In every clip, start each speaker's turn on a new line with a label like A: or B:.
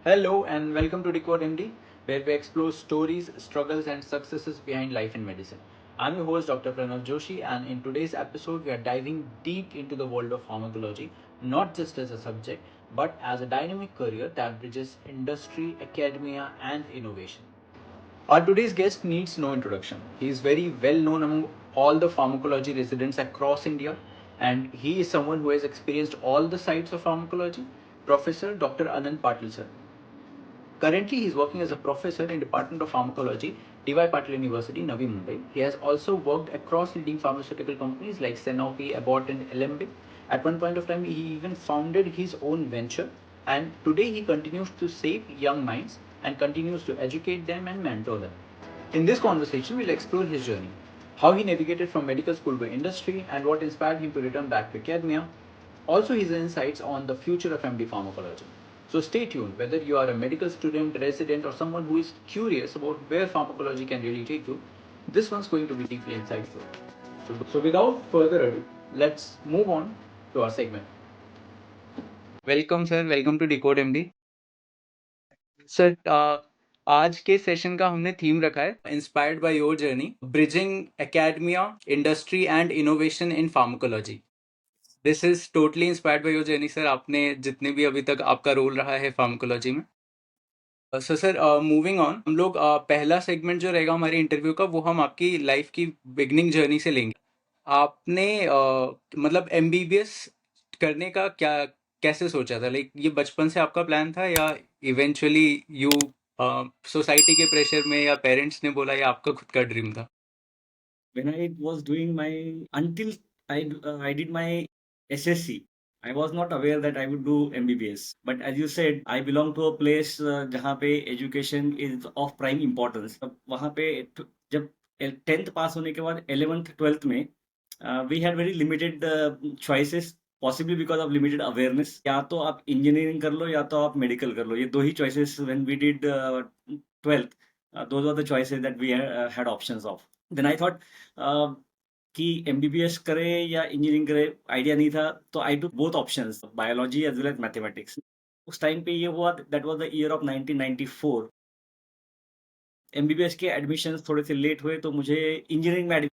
A: Hello and welcome to DecodeMD, where we explore stories, struggles, and successes behind life in medicine. I'm your host, Dr. Pranav Joshi, and in today's episode, we are diving deep into the world of pharmacology, not just as a subject, but as a dynamic career that bridges industry, academia, and innovation. Our today's guest needs no introduction. He is very well known among all the pharmacology residents across India, and he is someone who has experienced all the sides of pharmacology. Professor Dr. Anant Patil sir. Currently, he is working as a professor in Department of Pharmacology, DY Patil University, Navi Mumbai. He has also worked across leading pharmaceutical companies like Sanofi, Abbott, and Alembic. At one point of time, he even founded his own venture, and today he continues to shape young minds and continues to educate them and mentor them. In this conversation, we'll explore his journey, how he navigated from medical school to industry, and what inspired him to return back to academia. Also, his insights on the future of MD Pharmacology. So stay tuned, whether you are a medical student, resident, or someone who is curious about where pharmacology can really take you, this one's going to be deeply insightful. So without further ado, let's move on to our segment. Welcome sir, welcome to decode MD. Sir, आज के session का हमने theme रखा है inspired by your journey, bridging academia, industry and innovation in pharmacology. This is totally inspired by your journey sir. आपने जितने भी अभी तक आपका रोल रहा है फार्माकोलॉजी में। सो सर, मूविंग ऑन, हम लोग पहला सेगमेंट जो रहेगा हमारे इंटरव्यू का, वो हम आपकी लाइफ की बिगनिंग जर्नी से लेंगे। आपने मतलब एमबीबीएस करने का क्या कैसे सोचा था? लाइक ये बचपन से आपका प्लान था या इवेंचुअली यू सोसाइटी के प्रेशर में या पेरेंट्स ने बोला या आपका खुद का ड्रीम था?
B: When I was doing my until I did my SSC, I was not aware that I would do MBBS. But as you said, I belong to a place जहाँ पे education is of prime importance. अब वहाँ पे जब 10th पास होने के बाद 11th 12th में we had very limited choices. Possibly because of limited awareness. या तो आप इंजीनियरिंग कर लो या तो आप मेडिकल कर लो, ये दो ही choices when we did 12th. Those were the choices that we had options of. Then I thought कि एमबीबीएस करे या इंजीनियरिंग करे, आइडिया नहीं था, तो I took both options, biology as well as mathematics. उस टाइम पे ये हुआ, that was the year of 1994। MBBS के एडमिशंस थोड़े से लेट हुए, तो मुझे इंजीनियरिंग में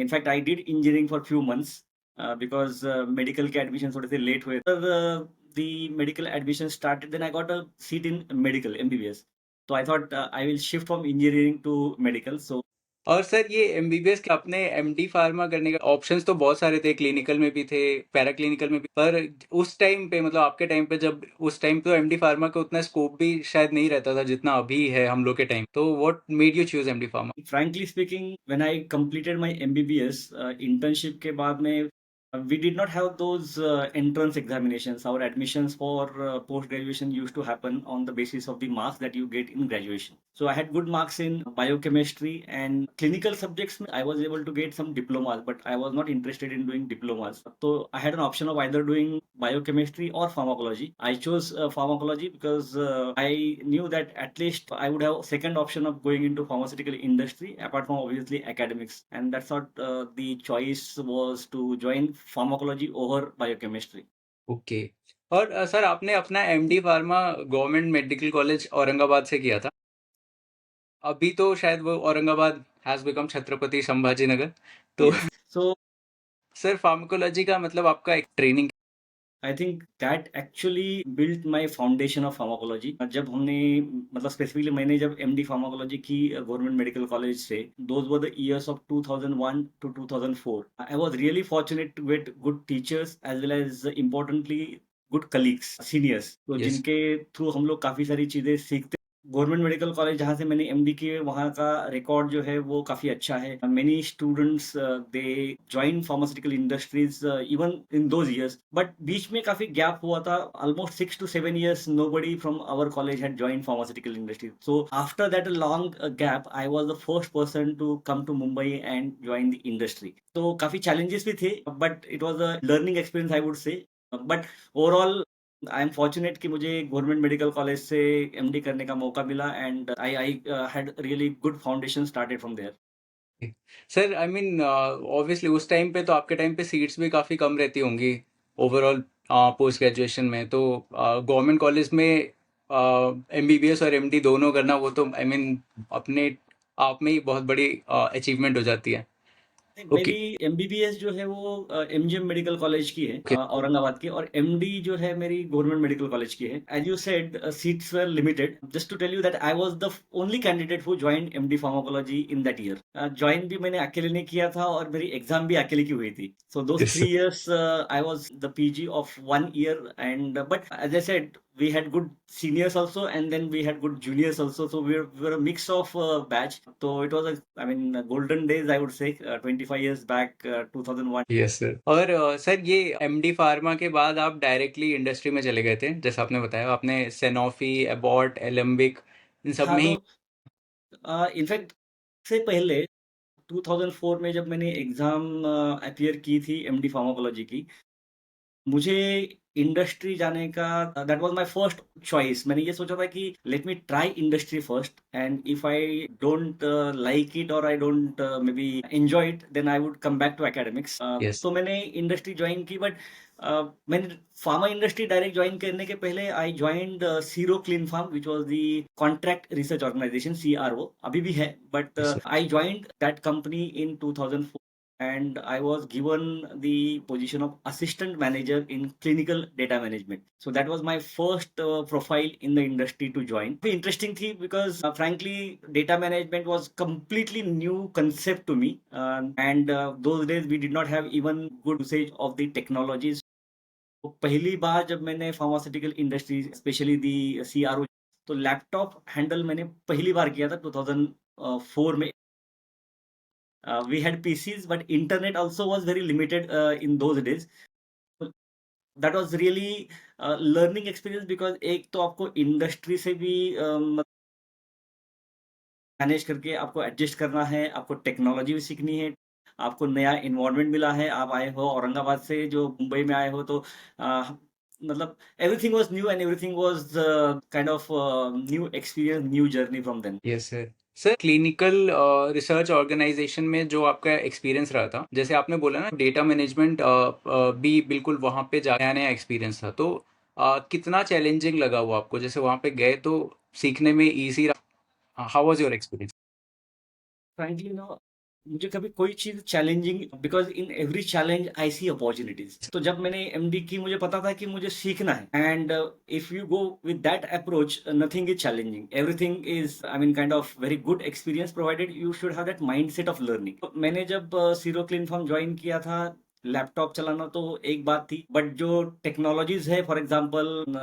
B: in fact I did engineering for few months because medical के एडमिशन थोड़े से लेट हुए। The medical admission started, then I got a seat in medical MBBS. तो I thought I will shift from engineering to medical. सो
A: और sir, ये MBBS के अपने MD pharma करने का ऑप्शंस तो बहुत सारे थे, क्लिनिकल में भी थे, पैरा क्लिनिकल में भी, पर उस टाइम पे मतलब आपके टाइम पे, जब उस टाइम तो एमडी फार्मा का उतना स्कोप भी शायद नहीं रहता था जितना अभी है हम लोग के टाइम। तो what made you choose MD pharma?
B: frankly speaking, when I completed my MBBS internship के बाद में, we did not have those entrance examinations. Our admissions for post graduation used to happen on the basis of the marks that you get in graduation. So I had good marks in biochemistry and clinical subjects. I was able to get some diplomas, but I was not interested in doing diplomas. So I had an option of either doing biochemistry or pharmacology. I chose pharmacology because I knew that at least I would have second option of going into pharmaceutical industry apart from obviously academics, and that's what the choice was, to join pharmacology over biochemistry.
A: Okay. और sir, आपने अपना MD pharma government medical college Aurangabad से किया था। अभी तो शायद वो औरंगाबाद हैज बिकम छत्रपति संभाजी नगर। तो
B: Yes. So
A: सर, फार्माकोलॉजी का मतलब आपका एक training.
B: I think that actually built my foundation of pharmacology. जब हमने मतलब स्पेसिफिकली मैंने जब MD pharmacology की गवर्नमेंट मेडिकल कॉलेज से, those were the years of 2001 to 2004. I was really fortunate to get good teachers as well as importantly good colleagues, seniors, तो
A: yes.
B: जिनके through हम लोग काफी सारी चीजें सीखते। गवर्नमेंट मेडिकल कॉलेज जहाँ से मैंने एमडी किए, वहाँ का रिकॉर्ड जो है वो काफी अच्छा है। Many students they join pharmaceutical industries even in those years, but बीच में काफी गैप हुआ था। Almost 6 to 7 years nobody from our college had joined pharmaceutical industry. So after that long gap, I was the first person to come to Mumbai and join the industry. तो काफी challenges भी थे, but it was a learning experience, I would say. But overall I am fortunate कि मुझे government medical college से MD करने का मौका मिला, and I had really good foundation started from there.
A: Sir, I mean obviously उस time पे तो आपके टाइम पे सीट्स भी काफ़ी कम रहती होंगी ओवरऑल पोस्ट ग्रेजुएशन में। तो गवर्नमेंट कॉलेज में MBBS और MD दोनों करना, वो तो आई मीन अपने आप में ही बहुत बड़ी अचीवमेंट हो जाती है। ओके।
B: मेरी एमबीबीएस जो है वो एमजीएम मेडिकल कॉलेज की है,
A: ओके।
B: औरंगाबाद की, और एमडी जो है मेरी गवर्नमेंट मेडिकल कॉलेज की है। As you said, seats were limited. Just to tell you that I was the only candidate who joined MD pharmacology in that year. Join भी मैंने अकेले नहीं किया था और मेरी एग्जाम भी अकेले की हुई थी। So those
A: yes
B: 3 years I was the PG of 1 year, and but as I said, we had good seniors also, and then we had good juniors also, so we were a mix of batch. So it was a, I mean, golden days, I would say, 25 years back, 2001.
A: Yes sir. और sir ये MD pharma के बाद आप directly industry में चले गए थे, जैसे आपने बताया आपने सेनोफी, एबॉट, एलेम्बिक इन सब
B: हाँ,
A: में
B: तो
A: ही।
B: इनफैक्ट से पहले 2004 में जब मैंने एग्जाम अपीयर की थी एमडी फार्माकोलॉजी की, मुझे इंडस्ट्री जाने का, that was my first choice. मैंने ये सोचा था कि let me try industry first, and if I don't like it और I don't maybe enjoy it, then I would come back to academics.
A: Yes.
B: तो मैंने इंडस्ट्री ज्वाइन की, but मैंने फार्मा इंडस्ट्री डायरेक्ट ज्वाइन करने के पहले I joined Siro Clinpharm, which was the contract research organization, CRO, अभी भी है, but
A: yes sir.
B: I joined that company in 2004, and I was given the position of assistant manager in clinical data management. So that was my first profile in the industry to join. Very interesting thing, because frankly, data management was completely new concept to me, and those days we did not have even good usage of the technologies. तो पहली बार जब मैंने pharmaceutical industry, specially the CRO, तो laptop handle मैंने पहली बार किया था 2004 में। We had PCs, but internet also was very limited in those days. So that was really learning experience, because एक तो आपको इंडस्ट्री से भी मैनेज करके आपको एडजस्ट करना है, आपको टेक्नोलॉजी भी सीखनी है, आपको नया एनवायरनमेंट मिला है, आप आए हो औरंगाबाद से जो मुंबई में आए हो, तो मतलब everything was new, and everything was kind of new experience, new journey from then.
A: Yes sir. Sir clinical research organisation में जो आपका एक्सपीरियंस रहा था, जैसे आपने बोला ना डेटा मैनेजमेंट भी बिल्कुल वहाँ पे जा नया नया एक्सपीरियंस था, तो कितना चैलेंजिंग लगा वो आपको, जैसे वहाँ पे गए तो सीखने में ईजी रहा, how was your experience?
B: Frankly no, मुझे कभी कोई चीज challenging, because in every challenge I see opportunities. तो जब मैंने एमडी की, मुझे पता था कि मुझे सीखना है, and if you go with that approach, nothing is challenging, everything is, I mean, kind of very good experience, provided you should have that mind set of learning. मैंने जब सीरो क्लीन फॉर्म ज्वाइन किया था, laptop चलाना तो एक बात थी, बट जो टेक्नोलॉजीज है, फॉर एग्जांपल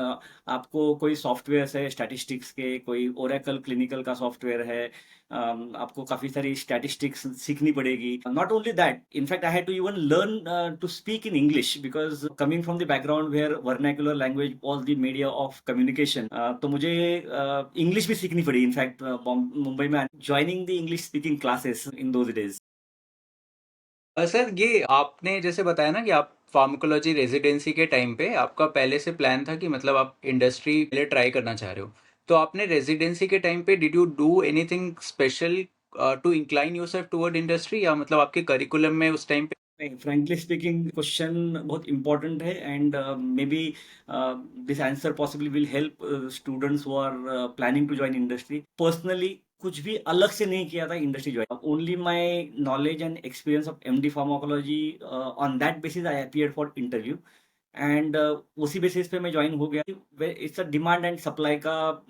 B: आपको कोई सॉफ्टवेयर है स्टैटिस्टिक्स के, कोई ओरेकल क्लिनिकल का सॉफ्टवेयर है, आपको काफी सारी स्टैटिस्टिक्स सीखनी पड़ेगी। Not only that, in fact I had to even learn to speak in English, because coming from the background where vernacular language was the media of communication, तो मुझे इंग्लिश भी सीखनी पड़ी। इनफैक्ट मुंबई में joining the English speaking classes in those days.
A: सर ये आपने जैसे बताया ना कि आप फार्माकोलॉजी रेजिडेंसी के टाइम पे आपका पहले से प्लान था कि मतलब आप इंडस्ट्री पहले ट्राई करना चाह रहे हो, तो आपने रेजिडेंसी के टाइम पे did you do anything special to incline yourself toward industry, या मतलब आपके करिकुलम में उस टाइम पे?
B: नहीं, फ्रैंकली स्पीकिंग, क्वेश्चन बहुत इंपॉर्टेंट है, and maybe this answer possibly will help students who are planning to join industry. Personally कुछ भी अलग से नहीं किया था industry join, only my knowledge and experience of MD pharmacology, on that basis I appeared for interview, and उसी basis पे मैं ज्वाइन हो गया। It's a demand and supply का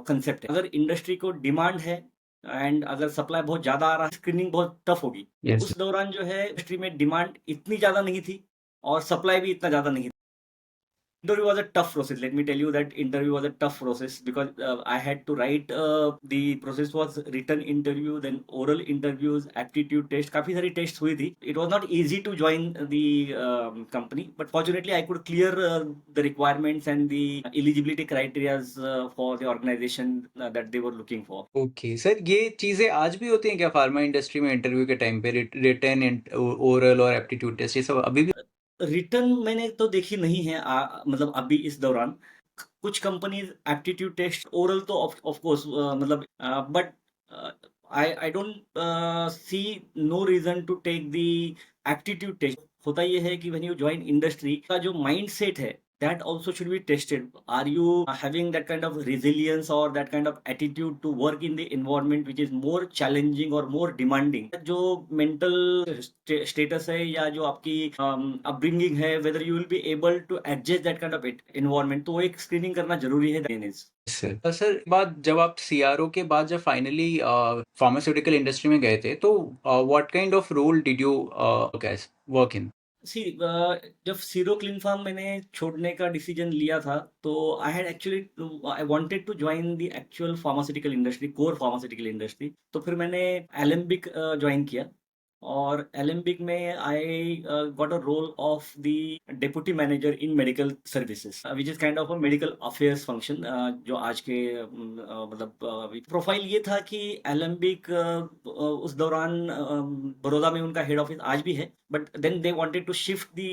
B: कंसेप्ट है। अगर इंडस्ट्री को डिमांड है एंड अगर सप्लाई बहुत ज्यादा आ रहा है, स्क्रीनिंग बहुत टफ होगी।
A: यस
B: उस दौरान जो है इंडस्ट्री में डिमांड इतनी ज्यादा नहीं थी और सप्लाई भी इतना ज्यादा नहीं था। Interview was a tough process. Let me tell you that interview was a tough process, because I had to write, the process was written interview, then oral interviews, aptitude test, काफी सारी tests हुई थी. It was not easy to join the company, but fortunately I could clear the requirements and the eligibility criteria for the organization that they were looking for.
A: Okay sir, ये चीज़ें आज भी होती हैं क्या फार्मा इंडस्ट्री में interview के time पे, रिटन, ओरल और एप्टीट्यूड टेस्ट, ये सब अभी भी?
B: रिटर्न मैंने तो देखी नहीं है, मतलब अभी इस दौरान कुछ कंपनीज एप्टीट्यूड टेस्ट, ओरल तो ऑफ कोर्स, मतलब, but I don't see no reason to take the aptitude test. होता ये है कि व्हेन यू ज्वाइन इंडस्ट्री का जो माइंड सेट है, that also should be tested. Are you having that kind of resilience or that kind of attitude to work in the environment which is more challenging or more demanding? जो mental status है या जो आपकी upbringing है, whether you will be able to adjust that kind of environment, तो वो एक screening करना जरूरी है देने से।
A: सर बात जब आप सीआरओ के बाद जब फाइनली फार्मास्यूटिकल इंडस्ट्री में गए थे तो what kind of role did you work in?
B: सी जब सीरो क्लीन फार्म मैंने छोड़ने का डिसीजन लिया था तो I had actually I wanted to join the actual pharmaceutical industry, core pharmaceutical industry. तो फिर मैंने एलेम्बिक ज्वाइन किया और एलेम्बिक में I got a role of the deputy manager in medical services which is kind of a medical affairs function. जो आज के मतलब प्रोफाइल ये था कि एलेम्बिक उस दौरान बड़ौदा में उनका हेड ऑफिस आज भी है, but then they wanted to shift the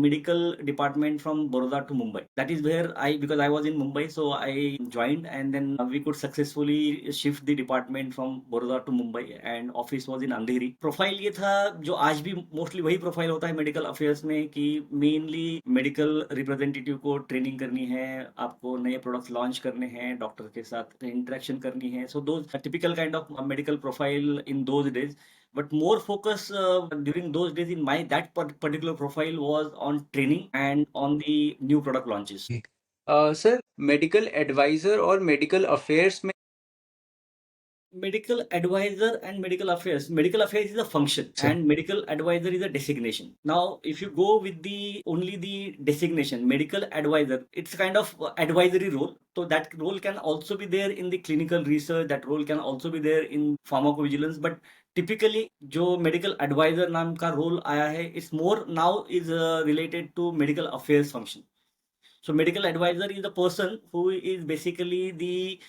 B: medical department from Baroda to Mumbai. That is where because I was in Mumbai, so I joined, and then we could successfully shift the department from Baroda to Mumbai, and office was in Andheri. Profile ये था जो आज भी mostly वही profile होता है medical affairs में कि मेनली मेडिकल रिप्रेजेंटेटिव को ट्रेनिंग करनी है, आपको नए प्रोडक्ट्स लॉन्च करने हैं, डॉक्टर के साथ इंटरेक्शन करनी है। सो दो typical kind of medical profile in those days, but more focus during those days in my particular profile was on training and on the new product launches.
A: Sir medical advisor और medical affairs में
B: Medical advisor and medical affairs is a function,
A: Sure.
B: and medical advisor is a designation. Now if you go with the only the designation medical advisor, it's kind of advisory role, so that role can also be there in the clinical research, that role can also be there in pharmacovigilance, but typically जो medical advisor नाम का role आया है, it's more now is related to medical affairs function. So medical advisor is the person who is basically the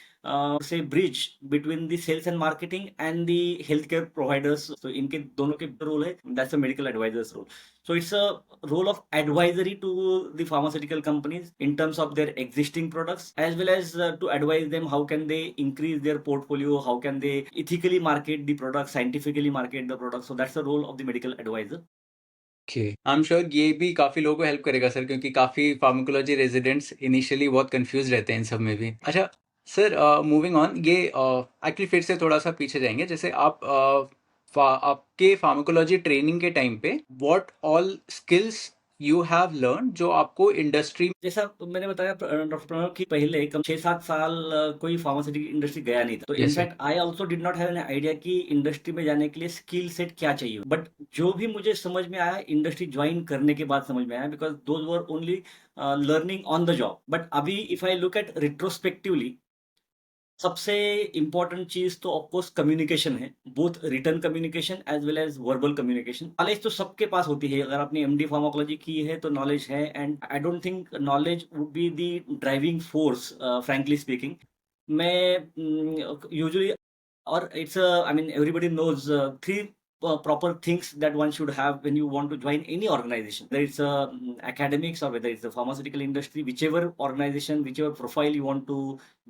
B: say bridge between the sales and marketing and the healthcare providers. So इनके दोनों के role है, that's the medical advisor's role. So it's a role of advisory to the pharmaceutical companies in terms of their existing products, as well as to advise them how can they increase their portfolio, how can they ethically market the product, scientifically market the product. So that's the role of the medical advisor.
A: I am sure ये भी काफी लोगों को help करेगा sir, क्योंकि काफी pharmacology residents initially बहुत confuse रहते हैं इन सब में भी। अच्छा सर, मूविंग ऑन, ये एक्चुअली फिर से थोड़ा सा पीछे जाएंगे। जैसे आप आपके फार्माकोलॉजी ट्रेनिंग के टाइम पे what all skills you have learn जो आपको इंडस्ट्री,
B: जैसा मैंने बताया डॉक्टर प्रणव की पहले कम 6-7 साल कोई फार्मास्यूटिकल इंडस्ट्री गया नहीं था, तो
A: Yes, sir.
B: In fact I also did not have an idea कि इंडस्ट्री में जाने के लिए स्किल सेट क्या चाहिए। बट जो भी मुझे समझ में आया इंडस्ट्री ज्वाइन करने के बाद समझ में आया, because those were only learning on the job. But अभी if I look at retrospectively, सबसे इम्पोर्टेंट चीज तो ऑफकोर्स कम्युनिकेशन है, both written communication as well as verbal communication. Knowledge तो सबके पास होती है, अगर आपने एमडी फार्माकोलॉजी की है तो नॉलेज है, and I don't think knowledge would be the driving force frankly speaking. मैं यूजुअली और it's I mean everybody knows three proper things that one should have when you want to join any organization, whether it's academics or whether it's the pharmaceutical industry, whichever organization, whichever profile you want to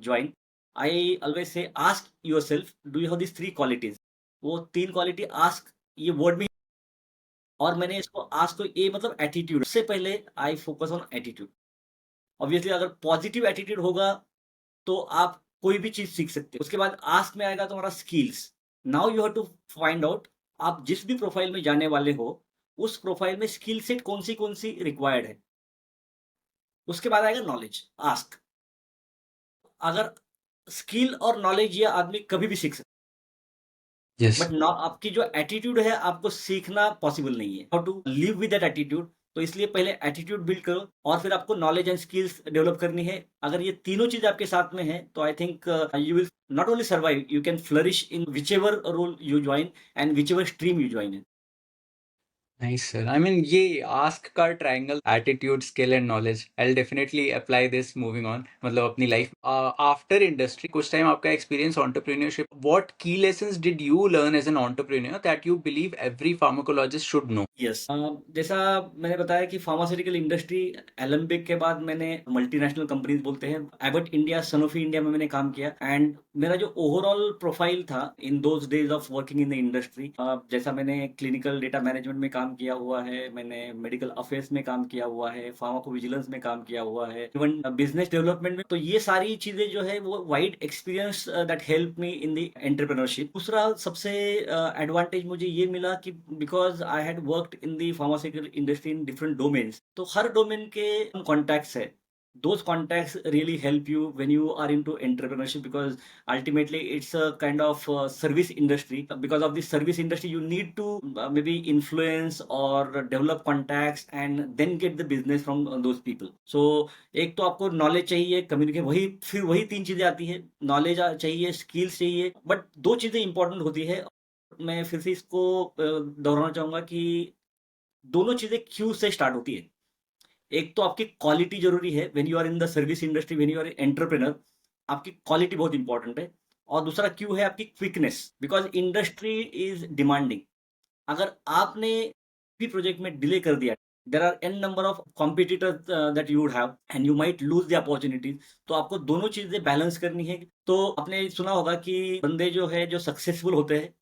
B: join. I always say ask yourself, do you have these 3 qualities? वो 3 quality ask ये word में, और मैंने इसको ask को ये मतलब attitude से पहले I focus on attitude. Obviously अगर पॉजिटिव एटीट्यूड होगा तो आप कोई भी चीज सीख सकते हैं। उसके बाद आस्क में आएगा तुम्हारा skills. Now you have to find out आप जिस भी प्रोफाइल में जाने वाले हो उस प्रोफाइल में स्किल सेट कौन सी रिक्वायर्ड है। उसके बाद आएगा नॉलेज, आस्क। अगर स्किल और नॉलेज ये आदमी कभी भी सीख सकता है,
A: yes,
B: बट आपकी जो एटीट्यूड है आपको सीखना पॉसिबल नहीं है। How to live with that attitude, तो इसलिए पहले एटीट्यूड बिल्ड करो और फिर आपको नॉलेज एंड स्किल्स डेवलप करनी है। अगर ये तीनों चीज आपके साथ में है तो I think you will not only survive, you can flourish in whichever role you join and whichever stream you join in.
A: Nice sir. I mean ये आस्क का triangle, attitude, skill and knowledge, I will definitely apply this moving on, मतलब अपनी life after industry. कुछ time आपका experience entrepreneurship, what key lessons did you learn as an entrepreneur that you believe every pharmacologist should know?
B: Yes, जैसा मैंने बताया कि pharmaceutical industry Alembic के बाद मैंने मल्टीनेशनल कंपनीज बोलते हैं, एबट इंडिया, सनोफी इंडिया में मैंने काम किया, एंड मेरा जो ओवरऑल प्रोफाइल था इन those days of working in the industry, जैसा मैंने क्लिनिकल डेटा मैनेजमेंट में काम काम किया हुआ है, मैंने मेडिकल अफेयर्स में काम किया हुआ है, फार्माकोविजिलेंस में काम किया हुआ है, इवन बिजनेस डेवलपमेंट में। तो ये सारी चीजें जो है वो wide experience that help me in the entrepreneurship. दूसरा सबसे एडवांटेज मुझे ये मिला कि because I had worked in the pharmaceutical industry in different domains, तो हर डोमेन के कॉन्टैक्ट्स है। Those contacts really help you when you are into entrepreneurship, because ultimately it's a kind of service industry. Because of this service industry you need to maybe influence or develop contacts and then get the business from those people. So एक तो आपको knowledge चाहिए, communicate, वही फिर वही तीन चीजें आती है, नॉलेज चाहिए, स्किल्स चाहिए, बट दो चीजें इंपॉर्टेंट होती है। मैं फिर से इसको दोहराना चाहूंगा कि दोनों चीजें क्यू से स्टार्ट होती है। एक तो आपकी क्वालिटी जरूरी है, when you are in the service industry, when you are entrepreneur, आपकी क्वालिटी बहुत इंपॉर्टेंट है। और दूसरा क्यू है आपकी quickness, because industry is demanding. अगर आपने भी प्रोजेक्ट में डिले कर दिया, there are a number of competitors that you would have and you might lose the opportunities. तो आपको दोनों चीजें बैलेंस करनी है। तो आपने सुना होगा कि बंदे जो है जो सक्सेसफुल होते हैं,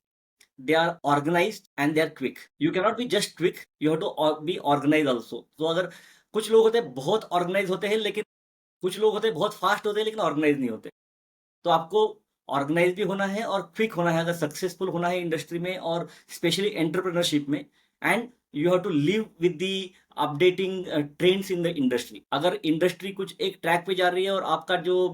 B: they are organized and they are quick. You cannot be just quick, you have to be organized also. तो अगर कुछ लोग होते हैं बहुत ऑर्गेनाइज होते हैं, लेकिन कुछ लोग होते हैं बहुत फास्ट होते हैं लेकिन ऑर्गेनाइज नहीं होते। तो आपको ऑर्गेनाइज भी होना है और क्विक होना है अगर सक्सेसफुल होना है इंडस्ट्री में, और स्पेशली एंटरप्रेन्योरशिप में। And you have to live with the updating trends in the industry. अगर इंडस्ट्री कुछ एक ट्रैक पे जा रही है और आपका जो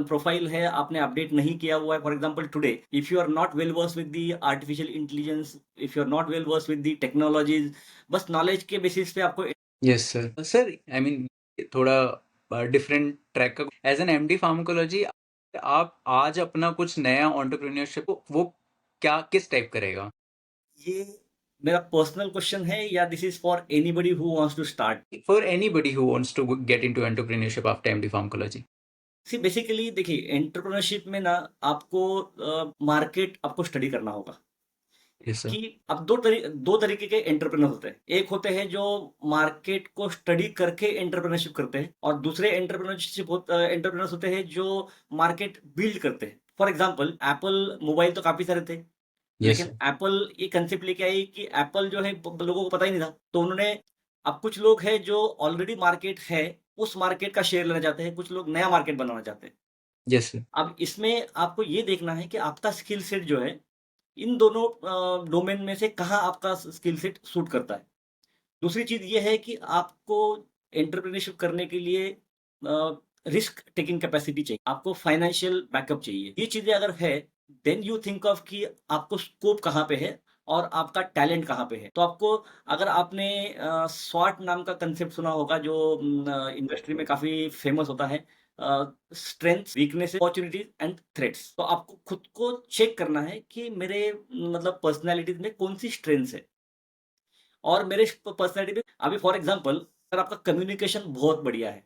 B: प्रोफाइल है आपने अपडेट नहीं किया हुआ है, for example today if you are not well versed with the artificial intelligence, if you are not well versed with the technologies, बस नॉलेज के बेसिस पे आपको।
A: Yes sir. Sir I mean थोड़ा डिफरेंट ट्रैक का, as an MD pharmacology आप आज अपना कुछ नया एंटरप्रेन्योरशिप वो क्या किस टाइप करेगा?
B: ये मेरा पर्सनल क्वेश्चन है या this is for anybody who wants to start?
A: For anybody who wants to get into entrepreneurship after MD pharmacology.
B: See basically देखिए, एंटरप्रेन्योरशिप में ना आपको मार्केट आपको स्टडी करना होगा।
A: Yes sir.
B: कि अब दो तरीके के एंटरप्रेन्योर होते हैं। एक होते हैं जो मार्केट को स्टडी करके एंटरप्रेन्योरशिप करते हैं, और दूसरे एंटरप्रेन्योर्स होते हैं जो मार्केट बिल्ड करते हैं। फॉर एग्जाम्पल एप्पल मोबाइल तो काफी सारे थे,
A: यस
B: लेकिन
A: सर।
B: एप्पल ये कंसेप्ट लेके आई कि एप्पल जो है लोगों को पता ही नहीं था, तो उन्होंने, अब कुछ लोग हैं जो ऑलरेडी मार्केट है उस मार्केट का शेयर लेना चाहते हैं, कुछ लोग नया मार्केट बनाना चाहते हैं।
A: Yes sir.
B: अब इसमें आपको ये देखना है कि आपका स्किल सेट जो है इन दोनों डोमेन में से कहाँ आपका स्किल सेट सूट करता है। दूसरी चीज ये है कि आपको एंटरप्रेन्योरशिप करने के लिए रिस्क टेकिंग कैपेसिटी चाहिए, आपको फाइनेंशियल बैकअप चाहिए। ये चीजें अगर है, देन यू थिंक ऑफ कि आपको स्कोप कहाँ पे है और आपका टैलेंट कहाँ पे है। तो आपको, अगर आपने स्वाट नाम का कंसेप्ट सुना होगा जो इंडस्ट्री में काफी फेमस होता है, strengths, weakness, opportunities and threats. तो आपको खुद को चेक करना है कि मेरे मतलब पर्सनैलिटीज में कौन सी स्ट्रेंथ्स है और मेरे पर्सनैलिटी में। अभी फॉर एग्जाम्पल अगर आपका कम्युनिकेशन बहुत बढ़िया है,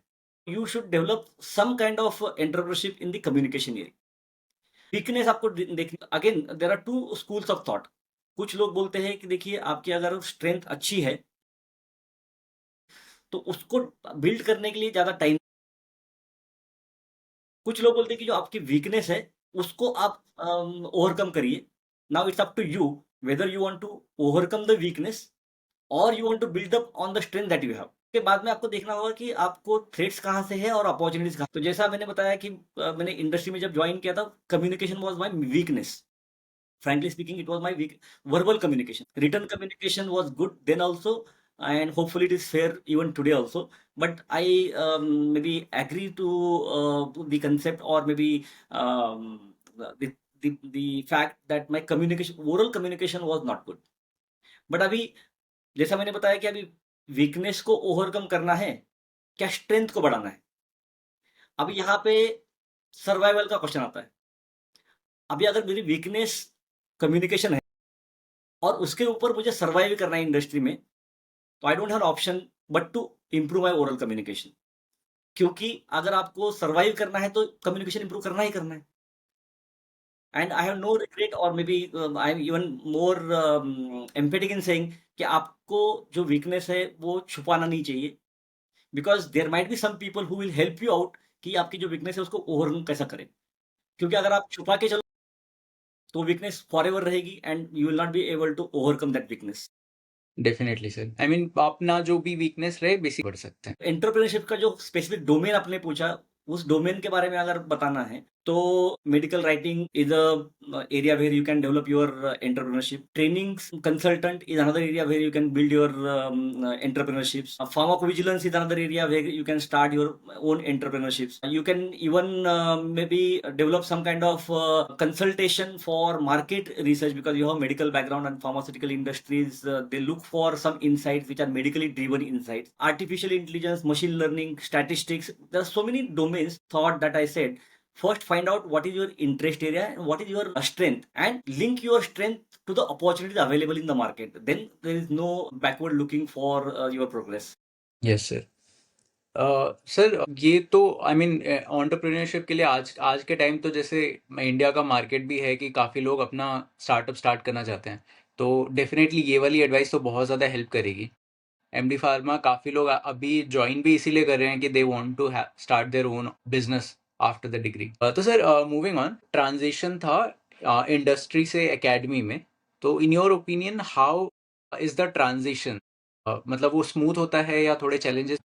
B: you should develop some kind of entrepreneurship in the communication area. Weakness आपको देखना, again there are two schools of thought. कुछ लोग बोलते हैं कि देखिए आपकी अगर स्ट्रेंथ अच्छी है तो उसको बिल्ड करने के लिए ज्यादा टाइम। कुछ लोग बोलते हैं कि जो आपकी वीकनेस है उसको आप ओवरकम करिए। Now it's up to you whether you want to overcome the weakness और you want to build up on the strength that you have. के बाद में आपको देखना होगा कि आपको थ्रेट्स कहाँ से है और अपॉर्चुनिटीज कहाँ। तो जैसा मैंने बताया कि मैंने इंडस्ट्री में जब ज्वाइन किया था, communication was my weakness. frankly speaking, it was my weak verbal communication. Written communication was good then also, and hopefully it is fair even today also. But I maybe agree to the concept, or maybe the, the fact that my communication, oral communication was not good. But अभी जैसा मैंने बताया कि अभी weakness को overcome करना है, क्या स्ट्रेंथ को बढ़ाना है। अभी यहाँ पे सर्वाइवल का क्वेश्चन आता है। अभी अगर मेरी वीकनेस कम्युनिकेशन है और उसके ऊपर मुझे सर्वाइव करना है इंडस्ट्री में, तो I don't have option but to improve my oral communication. क्योंकि अगर आपको सर्वाइव करना है तो कम्युनिकेशन इंप्रूव करना ही करना है। And I have no regret, और maybe I am even more emphatic in saying कि आपको जो वीकनेस है वो छुपाना नहीं चाहिए, because there might be some people who will help you out कि आपकी जो वीकनेस है उसको ओवरकम कैसा करें। क्योंकि अगर आप छुपा के चलो तो वीकनेस फॉर एवर रहेगी and you will not be able to overcome that weakness.
A: Definitely sir, I mean अपना जो भी वीकनेस रहे बेसिक बढ़ सकते हैं।
B: एंटरप्रेन्योरशिप का जो स्पेसिफिक डोमेन आपने पूछा, उस डोमेन के बारे में अगर बताना है, तो medical writing is a area where you can develop your entrepreneurship. Training consultant is another area where you can build your entrepreneurships. Pharmacovigilance is another area where you can start your own entrepreneurships. You can even maybe develop some kind of consultation for market research, because you have medical background and pharmaceutical industries. They look for some insights which are medically driven insights. Artificial intelligence, machine learning, statistics. There are so many domains thought that I said. First, find out what is your interest area and what is your strength, and link your strength to the opportunities available in the market. Then there is no backward looking for your progress.
A: Yes sir. Sir ये तो I mean entrepreneurship के लिए आज के time तो जैसे India का market भी है कि काफ़ी लोग अपना स्टार्टअप स्टार्ट करना चाहते हैं, तो डेफिनेटली ये वाली एडवाइस तो बहुत ज़्यादा हेल्प करेगी। एमडी फार्मा काफ़ी लोग अभी ज्वाइन भी इसीलिए कर रहे हैं कि they want to start their own business after the degree. तो सर मूविंग ऑन, ट्रांजिशन था इंडस्ट्री से एकेडमी में, तो in your opinion how is the transition, मतलब वो स्मूथ होता है या थोड़े चैलेंजेस?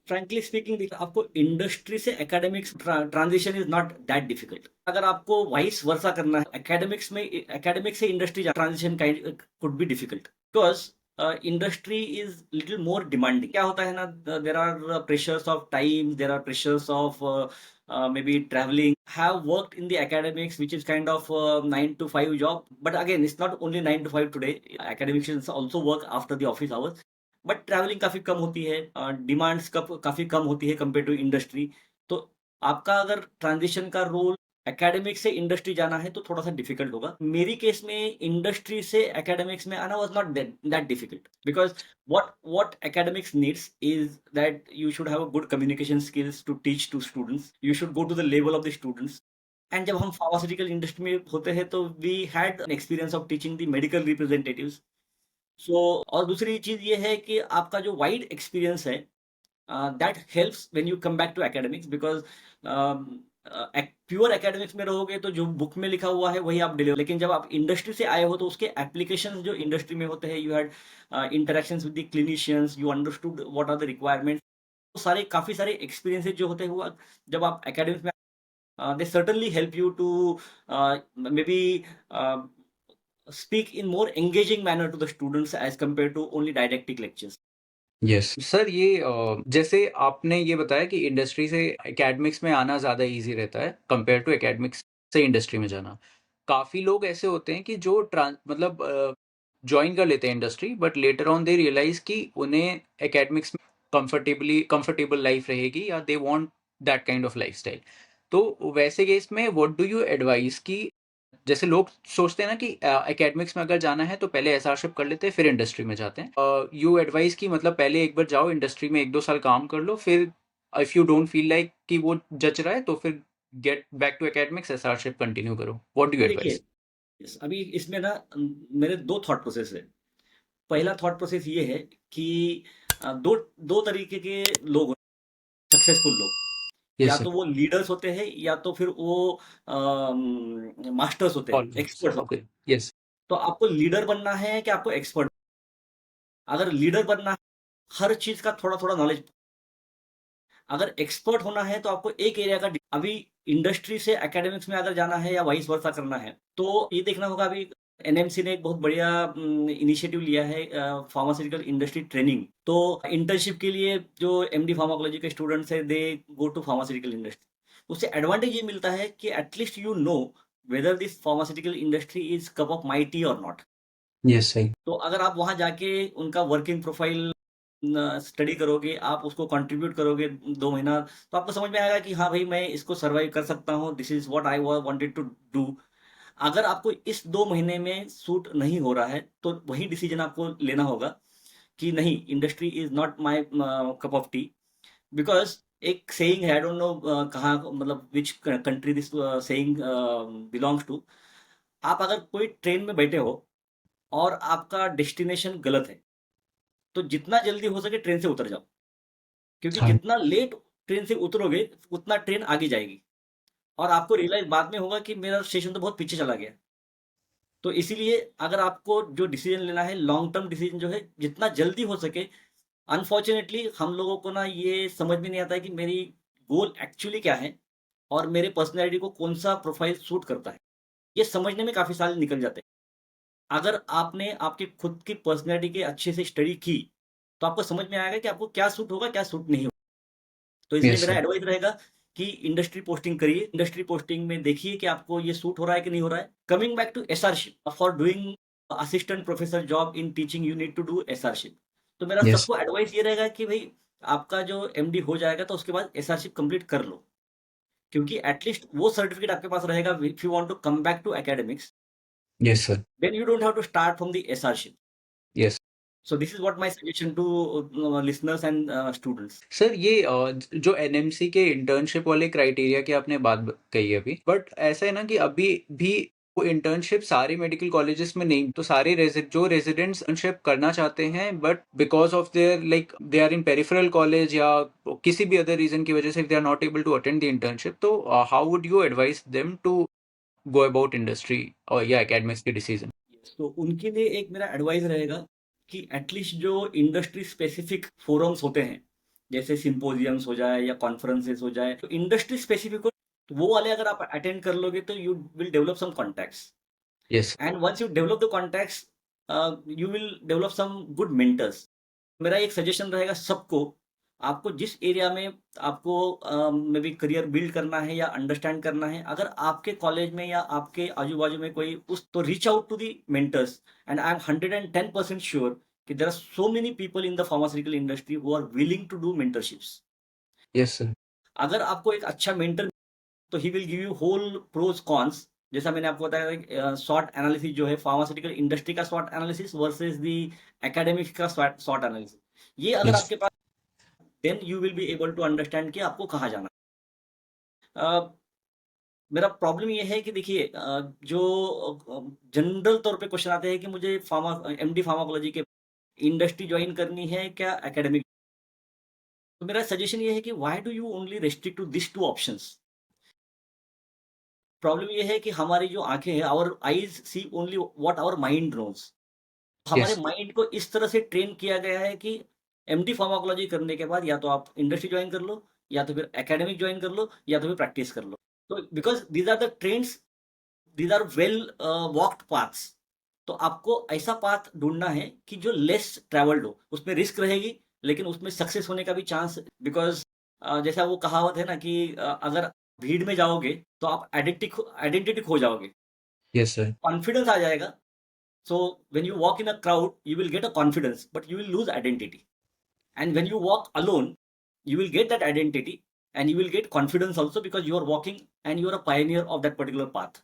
B: फ्रैंकली स्पीकिंग, आपको इंडस्ट्री से academics transition is not that difficult. अगर आपको वाइस वर्सा करना है, एकेडमिक्स से industry transition could be difficult, because industry is little more demanding. क्या होता है ना, there are pressures of time, there are pressures of maybe traveling. Have worked in the academics, which is kind of 9 to 5 job. But again, it's not only 9 to 5 today. Academicians also work after the office hours. But travelling काफी कम होती है, demands काफी कम होती है compare to industry. तो आपका अगर transition का रोल एकेडमिक्स से इंडस्ट्री जाना है तो थोड़ा सा डिफिकल्ट होगा. मेरी केस में इंडस्ट्री से एकेडमिक्स में आना was not that difficult, because what academics needs is that you should have a good communication skills to teach to students. You should go to the level of the students. And जब हम pharmaceutical industry में होते हैं तो we had an experience of teaching the medical representatives. So और दूसरी चीज ये है कि आपका जो वाइड एक्सपीरियंस है, that helps when you come back to academics, because pure academics में रहोगे तो जो बुक में लिखा हुआ है वही आप डिलीवर. लेकिन जब आप इंडस्ट्री से आए हो तो उसके एप्लीकेशंस जो इंडस्ट्री में होते हैं, you had interactions with the clinicians, you understood what are the requirements. सारे काफी सारे एक्सपीरियंसेस जो होते हैं वो जब आप एकेडमिक्स में, they certainly help you to maybe speak in more engaging manner to the students as compared to only didactic lectures.
A: Yes sir, ये जैसे आपने ये बताया कि इंडस्ट्री से एकेडमिक्स में आना ज़्यादा इजी रहता है कंपेयर टू एकेडमिक्स से इंडस्ट्री में जाना। काफ़ी लोग ऐसे होते हैं कि जो मतलब ज्वाइन कर लेते हैं industry, but later on they realize कि उन्हें एकेडमिक्स में कंफर्टेबल लाइफ रहेगी या they want that kind of lifestyle. तो वैसे केस में व्हाट डू यू एडवाइस कि जैसे लोग सोचते हैं ना कि एकेडमिक्स में अगर जाना है तो पहले एसआरशिप कर लेते हैं फिर इंडस्ट्री में जाते हैं, यू एडवाइस कि मतलब पहले एक बार जाओ इंडस्ट्री में 1-2 साल काम कर लो, फिर if you don't feel like कि वो जच रहा है तो फिर get back to academics, SRship continue करो, व्हाट डू यू
B: देखिए,
A: एडवाइस?
B: अभी इसमें ना मेरे दो थॉट प्रोसेस है. पहला थॉट प्रोसेस ये है कि दो दो तरीके के लोग, सक्सेसफुल लोग, या
A: यस सर।
B: तो वो लीडर्स होते हैं या तो फिर वो मास्टर्स होते हैं, एक्सपर्ट्स होते
A: ओके। यस।
B: हैं. तो आपको लीडर बनना है कि आपको एक्सपर्ट? अगर लीडर बनना है, हर चीज का थोड़ा थोड़ा नॉलेज. अगर एक्सपर्ट होना है तो आपको एक एरिया का, अभी इंडस्ट्री से एकेडमिक्स में अगर जाना है या वाइस वर्सा करना है तो ये देखना होगा. अभी एनएमसी ने एक बहुत बढ़िया इनिशिएटिव लिया है, फार्मास्यूटिकल इंडस्ट्री ट्रेनिंग. तो इंटर्नशिप के लिए जो एमडी फार्माकोलॉजी के स्टूडेंट्स है, दे गो टू फार्मास्यूटिकल इंडस्ट्री. उससे एडवांटेज ये मिलता है कि at least you know whether this pharmaceutical industry is cup of my T और नॉट.
A: यस सही।
B: तो अगर आप वहां जाके उनका वर्किंग प्रोफाइल स्टडी करोगे, आप उसको कंट्रीब्यूट करोगे 2 महीना, तो आपको समझ में आएगा कि हाँ भाई, मैं इसको सर्वाइव कर सकता हूँ. This is what I wanted to do. अगर आपको इस 2 महीने में सूट नहीं हो रहा है तो वही डिसीजन आपको लेना होगा कि नहीं, industry is not my cup of tea. Because एक सेइंग है, आई डोंट नो कहाँ, मतलब which country this saying belongs to. आप अगर कोई ट्रेन में बैठे हो और आपका डेस्टिनेशन गलत है, तो जितना जल्दी हो सके ट्रेन से उतर जाओ, क्योंकि
A: हाँ।
B: जितना लेट ट्रेन से उतरोगे उतना ट्रेन आगे जाएगी और आपको रियलाइज बाद में होगा कि मेरा स्टेशन तो बहुत पीछे चला गया. तो इसीलिए अगर आपको जो डिसीजन लेना है, लॉन्ग टर्म डिसीजन जो है, जितना जल्दी हो सके, अनफॉर्चुनेटली हम लोगों को ना ये समझ में नहीं आता है कि मेरी गोल एक्चुअली क्या है और मेरे पर्सनैलिटी को कौन-सा प्रोफाइल सूट करता है। ये समझने में काफ़ी साल निकल जाते हैं। अगर आपने आपकी खुद की पर्सनैलिटी की अच्छे से स्टडी की, तो आपको समझ में आएगा कि आपको क्या सूट होगा, क्या सूट नहीं होगा। तो इसलिए
A: यस
B: मेरा
A: सर।
B: एडवाइस रहेगा कि इंडस्ट्री पोस्टिंग करिए। इंडस्ट्री पोस्टिंग में देखिए कि आपको ये सूट हो रहा है कि नहीं हो रहा है। Coming back to SRship, for doing assistant professor job in teaching you need to do SRship. तो मेरा
A: यस
B: सबको एडवाइस ये रहेगा कि भाई आपका जो एमडी हो जाएगा तो उसके बाद एसआरशिप कंप्लीट कर लो, क्योंकि एटलीस्ट वो सर्टिफिकेट आपके पास रहेगा if you want to come back to academics,
A: yes sir.
B: Then you don't have to start from the SRship.
A: Yes
B: so this is what my suggestion to listeners and students.
A: Sir, ये जो NMC के internship वाले criteria की आपने बात कही अभी, but ऐसा है ना कि अभी भी वो इंटर्नशिप सारे मेडिकल कॉलेजेस में नहीं, तो सारे जो रेजिडेंट्स इंटर्नशिप करना चाहते हैं but because of their like they are in peripheral college या किसी भी अदर रीजन की वजह से they are not able to attend the internship, तो how would you advice them to go about industry और या एकेडमिक्स के डिसीजन?
B: तो उनके लिए एक मेरा एडवाइस रहेगा कि एटलीस्ट जो इंडस्ट्री स्पेसिफिक फोरम्स होते हैं, जैसे सिंपोजियम्स हो जाए या कॉन्फ्रेंसेस हो जाए, तो इंडस्ट्री स्पेसिफिक हो, तो वो वाले अगर आप अटेंड कर लोगे तो you will develop some contacts,
A: yes
B: and once you develop the contacts you will develop some good mentors. मेरा एक सजेशन रहेगा सबको, आपको जिस एरिया में आपको मे बी करियर बिल्ड करना है या अंडरस्टैंड करना है, अगर आपके कॉलेज में या आपके आजू-बाजू में कोई उस, तो reach out to the mentors, and I am 110% sure कि there are so many people in the pharmaceutical industry who are willing to do mentorships.
A: Yes sir.
B: अगर आपको एक अच्छा मेंटर, तो he will give you whole pros cons. जैसा मैंने आपको बताया, शॉर्ट एनालिसिस जो है फार्मास्यूटिकल इंडस्ट्री का short analysis versus the academic का शॉर्ट एनालिसिस, ये अगर
A: यस
B: आपके पास, then you will be able to understand कि आपको कहाँ जाना है। मेरा प्रॉब्लम ये है कि देखिए, जो जनरल तौर पे क्वेश्चन आते हैं कि मुझे एमडी फार्माकोलॉजी के इंडस्ट्री ज्वाइन करनी है क्या एकेडमिक, तो मेरा सजेशन ये है कि why do you only restrict to this two options. Problem ये है कि हमारी जो आंखें हैं, our eyes see only what our mind knows. हमारे
A: यस
B: माइंड को इस तरह से ट्रेन किया गया है कि एमडी फार्माकोलॉजी करने के बाद या तो आप इंडस्ट्री ज्वाइन कर लो, या तो फिर एकेडमिक ज्वाइन कर लो, या तो फिर प्रैक्टिस कर लो। तो because these are the trends, these are well walked paths. तो आपको ऐसा पाथ ढूंढना है कि जो लेस ट्रैवल्ड हो, उसमें रिस्क रहेगी लेकिन उसमें सक्सेस होने का भी चांस, बिकॉज जैसा वो कहावत है ना कि अगर भीड़ में जाओगे तो आप आइडेंटिटी खो जाओगे,
A: यस सर।
B: कॉन्फिडेंस आ जाएगा। So when you walk in a crowd, you will get a confidence, but you will lose identity. And when you walk alone, you will get that identity and you will get confidence also because you are walking and you are a pioneer of that particular path.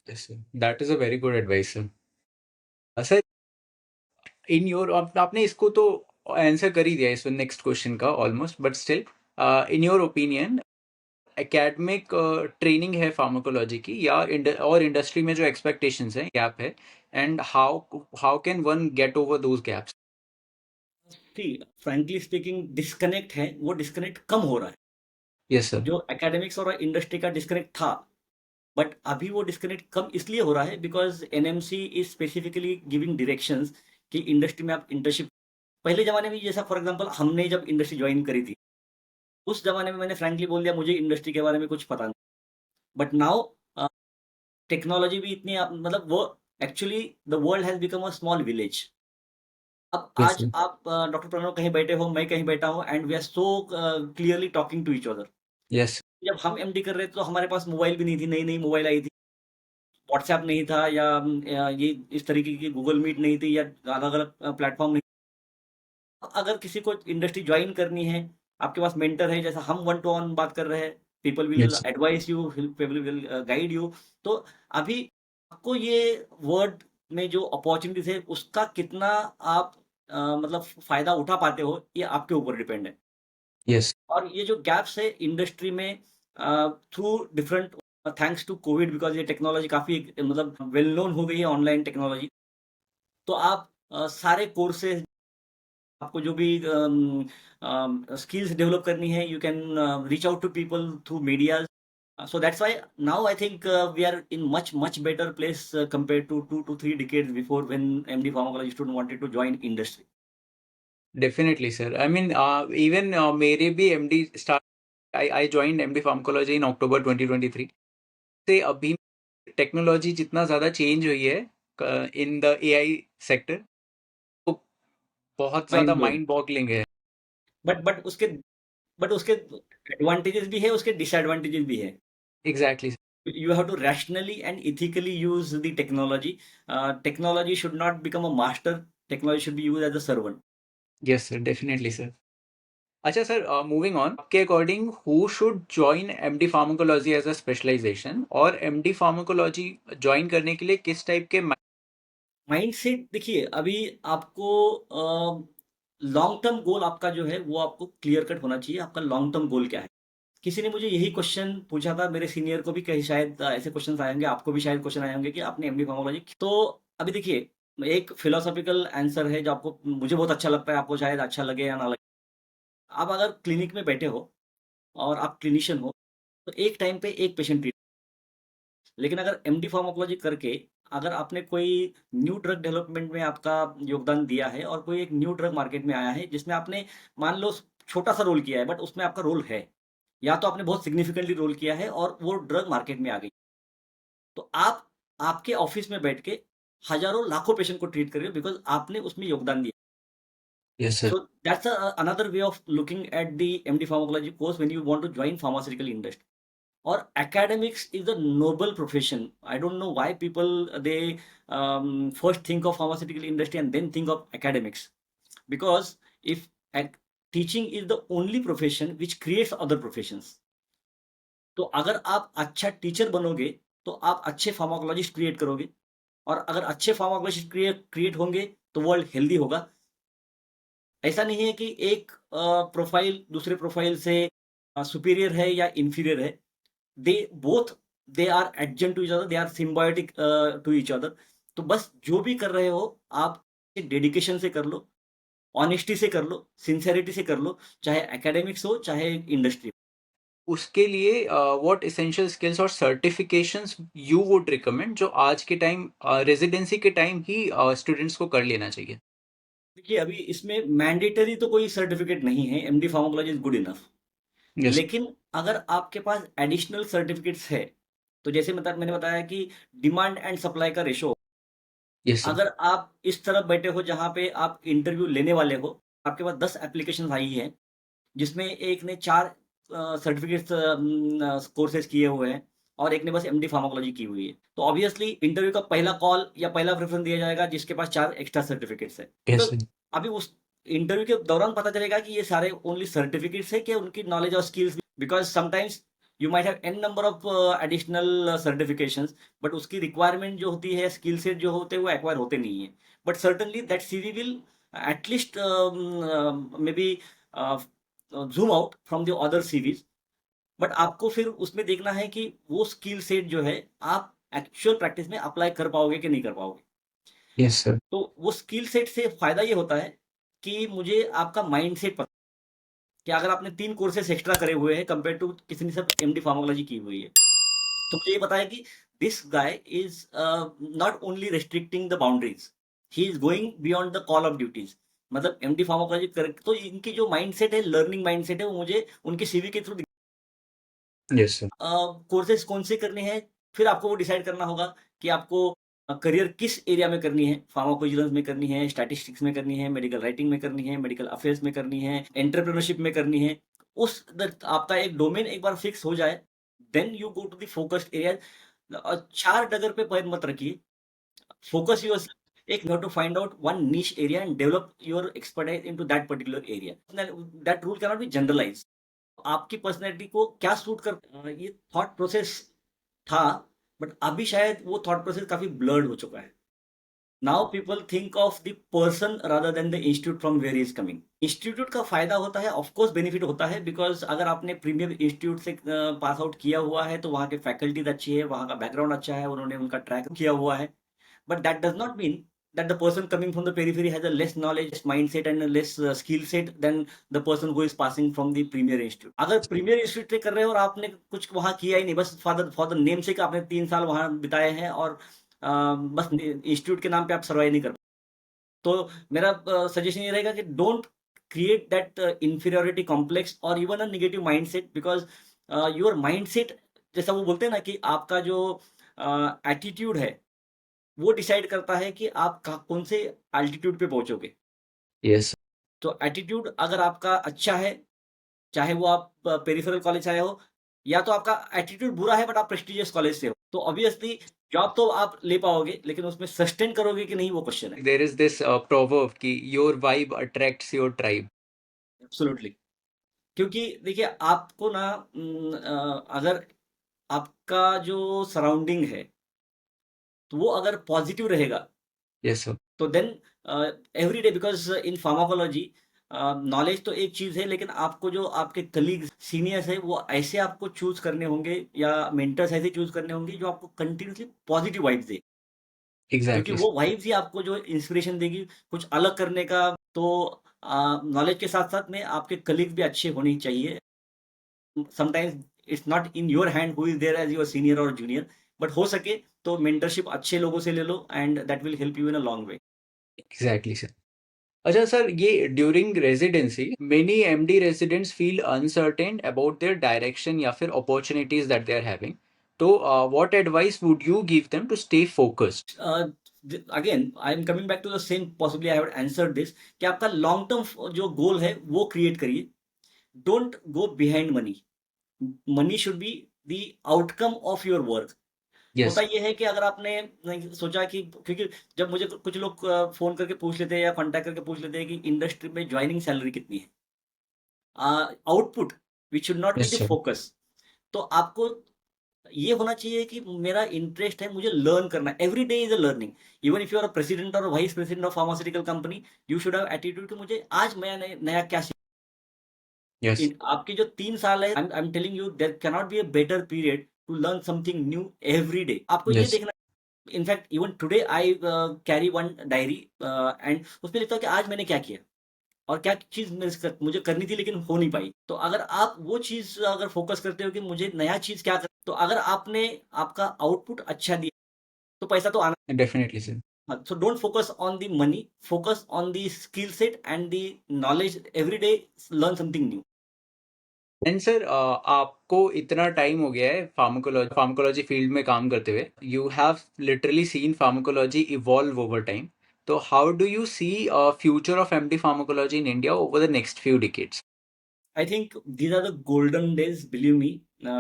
A: Yes sir, that is a very good advice sir. Sir, in your आपने इसको तो answer कर ही दिया इस next question का almost, but still in your opinion academic training है pharmacology की या और इंडस्ट्री में जो एक्सपेक्टेशंस हैं गैप है, and how how can one get over those gaps?
B: See, frankly speaking, disconnect है, वो डिस्कनेक्ट कम हो रहा है।
A: Yes sir.
B: जो एकेडमिक्स और इंडस्ट्री का डिस्कनेक्ट था, बट अभी वो डिस्कनेक्ट कम इसलिए हो रहा है because NMC is specifically giving directions कि इंडस्ट्री में आप इंटर्नशिप, पहले जमाने में जैसा फॉर एग्जांपल हमने जब इंडस्ट्री ज्वाइन करी थी, उस ज़माने में मैंने फ्रैंकली बोल दिया मुझे इंडस्ट्री के बारे में कुछ पता नहीं। बट नाउ टेक्नोलॉजी भी इतनी मतलब वो, actually the world has become a small village. अब
A: यस
B: आज
A: सर।
B: आप डॉक्टर प्रणव कहीं बैठे हो, मैं कहीं बैठा हूँ, and we are so clearly talking to each other.
A: Yes
B: जब हम एमडी कर रहे थे तो हमारे पास मोबाइल भी नहीं थी, नई-नई मोबाइल आई थी, व्हाट्सऐप नहीं था या ये इस तरीके की गूगल मीट नहीं थी या अलग-अलग प्लेटफ़ॉर्म नहीं। अगर किसी को इंडस्ट्री ज्वाइन करनी है, आपके पास मेंटर है, जैसा हम वन टू वन बात कर रहे हैं, people will
A: yes
B: advice you, people will guide you. तो अभी आपको ये वर्ल्ड में जो अपॉर्च्युनिटीज़ है, उसका कितना आप मतलब फ़ायदा उठा पाते हो, ये आपके ऊपर डिपेंड है।
A: यस
B: और ये जो गैप्स है इंडस्ट्री में, through different, thanks to COVID, because ये टेक्नोलॉजी काफ़ी मतलब वेल नोन हो गई है, ऑनलाइन टेक्नोलॉजी। तो आप सारे कोर्सेज़, आपको जो भी स्किल्स डेवलप करनी है, you can reach out to people through medias. So that's why now I think we are in much better place compared to 2 to 3 decades before, when MD pharmacology student wanted to join industry.
A: Definitely, sir. I mean, even मेरे भी MD start, I joined MD Pharmacology in October 2023. से अभी technology जितना ज़्यादा change हुई है in the AI sector, तो बहुत ज़्यादा
B: माइंड ब्लोइंग।
A: माइंड बॉगलिंग है।
B: बट उसके एडवांटेजेस भी है, उसके डिसएडवांटेजेस भी है.
A: Exactly.
B: You have to rationally and ethically use the technology. Technology should not become a master. Technology should be used as a servant.
A: Yes sir, definitely sir. अच्छा sir, moving on, आपके according who should join MD pharmacology as a specialization, और MD pharmacology join करने के लिए किस type के
B: mindset देखिए, अभी आपको लॉन्ग टर्म गोल आपका जो है वो आपको क्लियर कट होना चाहिए. आपका लॉन्ग टर्म गोल क्या है? किसी ने मुझे यही क्वेश्चन पूछा था, मेरे सीनियर को भी कहीं शायद ऐसे क्वेश्चन आए होंगे, आपको भी शायद क्वेश्चन आए होंगे कि आपने एमडी फार्माकोलॉजी. तो अभी देखिए, एक फिलोसॉफिकल आंसर है जो आपको, मुझे बहुत अच्छा लगता है, आपको शायद अच्छा लगे या ना लगे. आप अगर क्लिनिक में बैठे हो और आप क्लिनिशियन हो, तो एक टाइम पे एक पेशेंट ट्रीट. लेकिन अगर एमडी फार्माकोलॉजी करके अगर आपने कोई न्यू ड्रग डेवलपमेंट में आपका योगदान दिया है, और कोई एक न्यू ड्रग मार्केट में आया है जिसमें आपने मान लो छोटा सा रोल किया है, बट उसमें आपका रोल है, या तो आपने बहुत सिग्निफिकेंटली रोल किया है और वो ड्रग मार्केट में आ गई, तो आप आपके ऑफिस में बैठ के हजारों लाखों पेशेंट को ट्रीट कर रहे हो, बिकॉज आपने उसमें योगदान दिया.
A: Yes sir.
B: So that's another way of looking at the MD pharmacology course when you want to join pharmaceutical industry. Or academics is a noble profession. I don't know why people they first think of pharmaceutical industry and then think of academics. Because if teaching is the only profession which creates other professions, तो अगर आप अच्छा teacher बनोगे तो आप अच्छे pharmacologist create करोगे, और अगर अच्छे फार्माकोलॉजिस्ट क्रिएट होंगे तो वर्ल्ड हेल्दी होगा. ऐसा नहीं है कि एक प्रोफाइल दूसरे प्रोफाइल से सुपीरियर है या इंफीरियर है. They both they are adjunct to each other, they are symbiotic to each other. तो बस जो भी कर रहे हो आप डेडिकेशन से कर लो, ऑनेस्टी से कर लो, सिंसेरिटी से कर लो, चाहे एकेडमिक्स हो चाहे इंडस्ट्री.
A: उसके लिए व्हाट एसेंशियल स्किल्स और सर्टिफिकेशंस यू वुड रिकमेंड, जो आज के टाइम रेजिडेंसी के टाइम ही स्टूडेंट्स को कर लेना चाहिए?
B: देखिए, अभी इसमें मैंडेटरी तो कोई सर्टिफिकेट नहीं है, MD pharmacology is good enough.
A: Yes.
B: लेकिन अगर आपके पास एडिशनल सर्टिफिकेट्स है, तो जैसे मैंने बताया कि डिमांड एंड सप्लाई का रेशो.
A: Yes sir.
B: अगर आप इस तरफ बैठे हो जहाँ पे आप इंटरव्यू लेने वाले हो, आपके पास 10 एप्लीकेशन आई हैं, जिसमें एक ने 4 सर्टिफिकेट्स कोर्सेज किए हुए हैं, और एक ने बस एमडी फार्माकोलॉजी की हुई है. तो ऑब्वियसली इंटरव्यू का पहला कॉल या पहला प्रेफरेंस दिया जाएगा जिसके पास 4 एक्स्ट्रा सर्टिफिकेट्स है.
A: यस
B: तो
A: सर।
B: अभी उस इंटरव्यू के दौरान पता चलेगा कि ये सारे ओनली सर्टिफिकेट्स है कि उनकी नॉलेज और skills. Because sometimes you might have an number of additional certifications, but उसकी रिक्वायरमेंट जो होती है, स्किल सेट जो होते हैं, वो एक्वायर होते नहीं है. But certainly that CV will at least may be zoom out from the other series. But आपको फिर उसमें देखना है कि वो स्किल सेट जो है आप एक्चुअल प्रैक्टिस में अप्लाई कर पाओगे कि नहीं कर पाओगे.
A: Yes sir.
B: तो वो स्किल सेट से फायदा ये होता है कि मुझे आपका माइंड सेट पता, कि अगर आपने 3 कोर्सेस एक्स्ट्रा करे हुए हैं कंपेयर टू किसी ने सिर्फ एमडी फार्माकोलॉजी की हुई है, तो मुझे ये पता है कि this guy is not only restricting the boundaries, he is going beyond the call of duties. मतलब एमडी फार्माकोलॉजी कर, तो इनकी जो माइंडसेट है, लर्निंग माइंडसेट है, वो मुझे उनके सीवी के थ्रू
A: यस सर।
B: कोर्सेज कौन से करने हैं. फिर आपको वो डिसाइड करना होगा कि आपको करियर किस एरिया में करनी है. फार्माकोविजिलेंस में करनी है, स्टैटिस्टिक्स में करनी है, मेडिकल राइटिंग में करनी है, मेडिकल अफेयर्स में करनी है, एंटरप्रेन्योरशिप में करनी है. आपका एक डोमेन एक बार फिक्स हो जाए, then you go to the focused area. 4 डगर पे पैर मत रखिए. फोकस योर, एक, you have to find out one niche area and develop your expertise into that particular area. That rule can not be generalized. आपकी personality को क्या suit कर, ये थॉट प्रोसेस था, बट अभी शायद वो थॉट प्रोसेस काफी ब्लर्ड हो चुका है. Now people think of the person rather than the institute from where is coming. Institute का फायदा होता है, ऑफकोर्स बेनिफिट होता है, बिकॉज अगर आपने प्रीमियम इंस्टीट्यूट से पास आउट किया हुआ है तो वहाँ के फैकल्टीज अच्छी है, वहाँ का बैकग्राउंड अच्छा है, उन्होंने उनका ट्रैक किया हुआ है. But that does not mean that the person coming from the periphery has a less knowledge, mindset and a less skill set than the person who is passing from the premier institute. अगर premier institute से कर रहे हो और आपने कुछ वहाँ किया ही नहीं, बस फॉर द नेम से कि आपने 3 साल वहाँ बिताए हैं और बस इंस्टीट्यूट के नाम पे आप सर्वाइव नहीं कर पाए, तो मेरा सजेशन ये रहेगा कि don't create that inferiority complex or even a negative mindset, because your mindset, जैसा वो बोलते हैं ना कि आपका जो एटीट्यूड है वो डिसाइड करता है कि आप कौन से एल्टीट्यूड पे पहुंचोगे।
A: यस।
B: तो एटीट्यूड अगर आपका अच्छा है, चाहे वो आप पेरिफेरल कॉलेज से आए हो या तो आपका एटीट्यूड बुरा है बट आप प्रेस्टिजियस कॉलेज से हो, तो ऑब्वियसली जॉब तो आप ले पाओगे, लेकिन उसमें सस्टेन करोगे कि नहीं वो क्वेश्चन है।
A: देयर इज दिस प्रोवर्ब कि your vibe attracts your tribe.
B: Absolutely, क्योंकि देखिए आपको ना अगर आपका जो सराउंडिंग है तो वो अगर पॉजिटिव रहेगा,
A: यस सर।
B: तो then every day, because in pharmacology knowledge तो एक चीज है, लेकिन आपको जो आपके कलीग्स सीनियर्स है वो ऐसे आपको चूज करने होंगे या मेंटर्स ऐसे चूज करने होंगे जो आपको कंटिन्यूसली पॉजिटिव वाइब्स दे, क्योंकि
A: एग्जैक्टली।
B: वो वाइब्स ही आपको जो इंस्पिरेशन देगी कुछ अलग करने का। तो नॉलेज के साथ साथ में आपके कलीग्स भी अच्छे होने चाहिए। Sometimes it's not in your hand who is there as your senior और जूनियर, बट हो सके तो मेंटरशिप अच्छे लोगों से ले लो and that will help you in a long way.
A: Exactly sir. अच्छा सर, ये during residency many MD residents feel uncertain about their direction या फिर opportunities that they are having, तो what advice would you give them to stay focused?
B: Again I am coming back to the same, possibly I have answered this, कि आपका long term जो गोल है वो create करिए। Don't go behind money, money should be the outcome of your work.
A: Yes.
B: होता ये है कि अगर आपने नहीं सोचा कि, क्योंकि जब मुझे कुछ लोग फोन करके पूछ लेते हैं या कांटेक्ट करके पूछ लेते हैं कि इंडस्ट्री में ज्वाइनिंग सैलरी कितनी है, output which should not be
A: yes
B: the
A: sir.
B: Focus. तो आपको ये होना चाहिए कि मेरा इंटरेस्ट है, मुझे लर्न करना है, every day is a learning. Even if you are president और vice president of pharmaceutical company, you should have attitude कि मुझे आज मैं नया क्या
A: यस।
B: आपके जो 3 साल है, I am telling you there can not be a better period to learn something new every day. आपको ये
A: यस।
B: देखना, in fact even today I carry one diary and उसमें लिखता हूँ कि आज मैंने क्या किया और क्या चीज मुझे करनी थी लेकिन हो नहीं पाई। तो अगर आप वो चीज अगर फोकस करते हो कि मुझे नया चीज क्या कर, तो अगर आपने आपका आउटपुट अच्छा दिया तो पैसा तो आना।
A: Definitely sir.
B: So don't focus on the money, focus on the skill set and the knowledge, every day learn something new.
A: And sir, आपको इतना टाइम हो गया है फार्माकोलॉजी फील्ड में काम करते हुए, you have literally seen pharmacology evolve over time, तो how do you see future of MD pharmacology in India over the next few decades?
B: I think these are the golden days, believe me,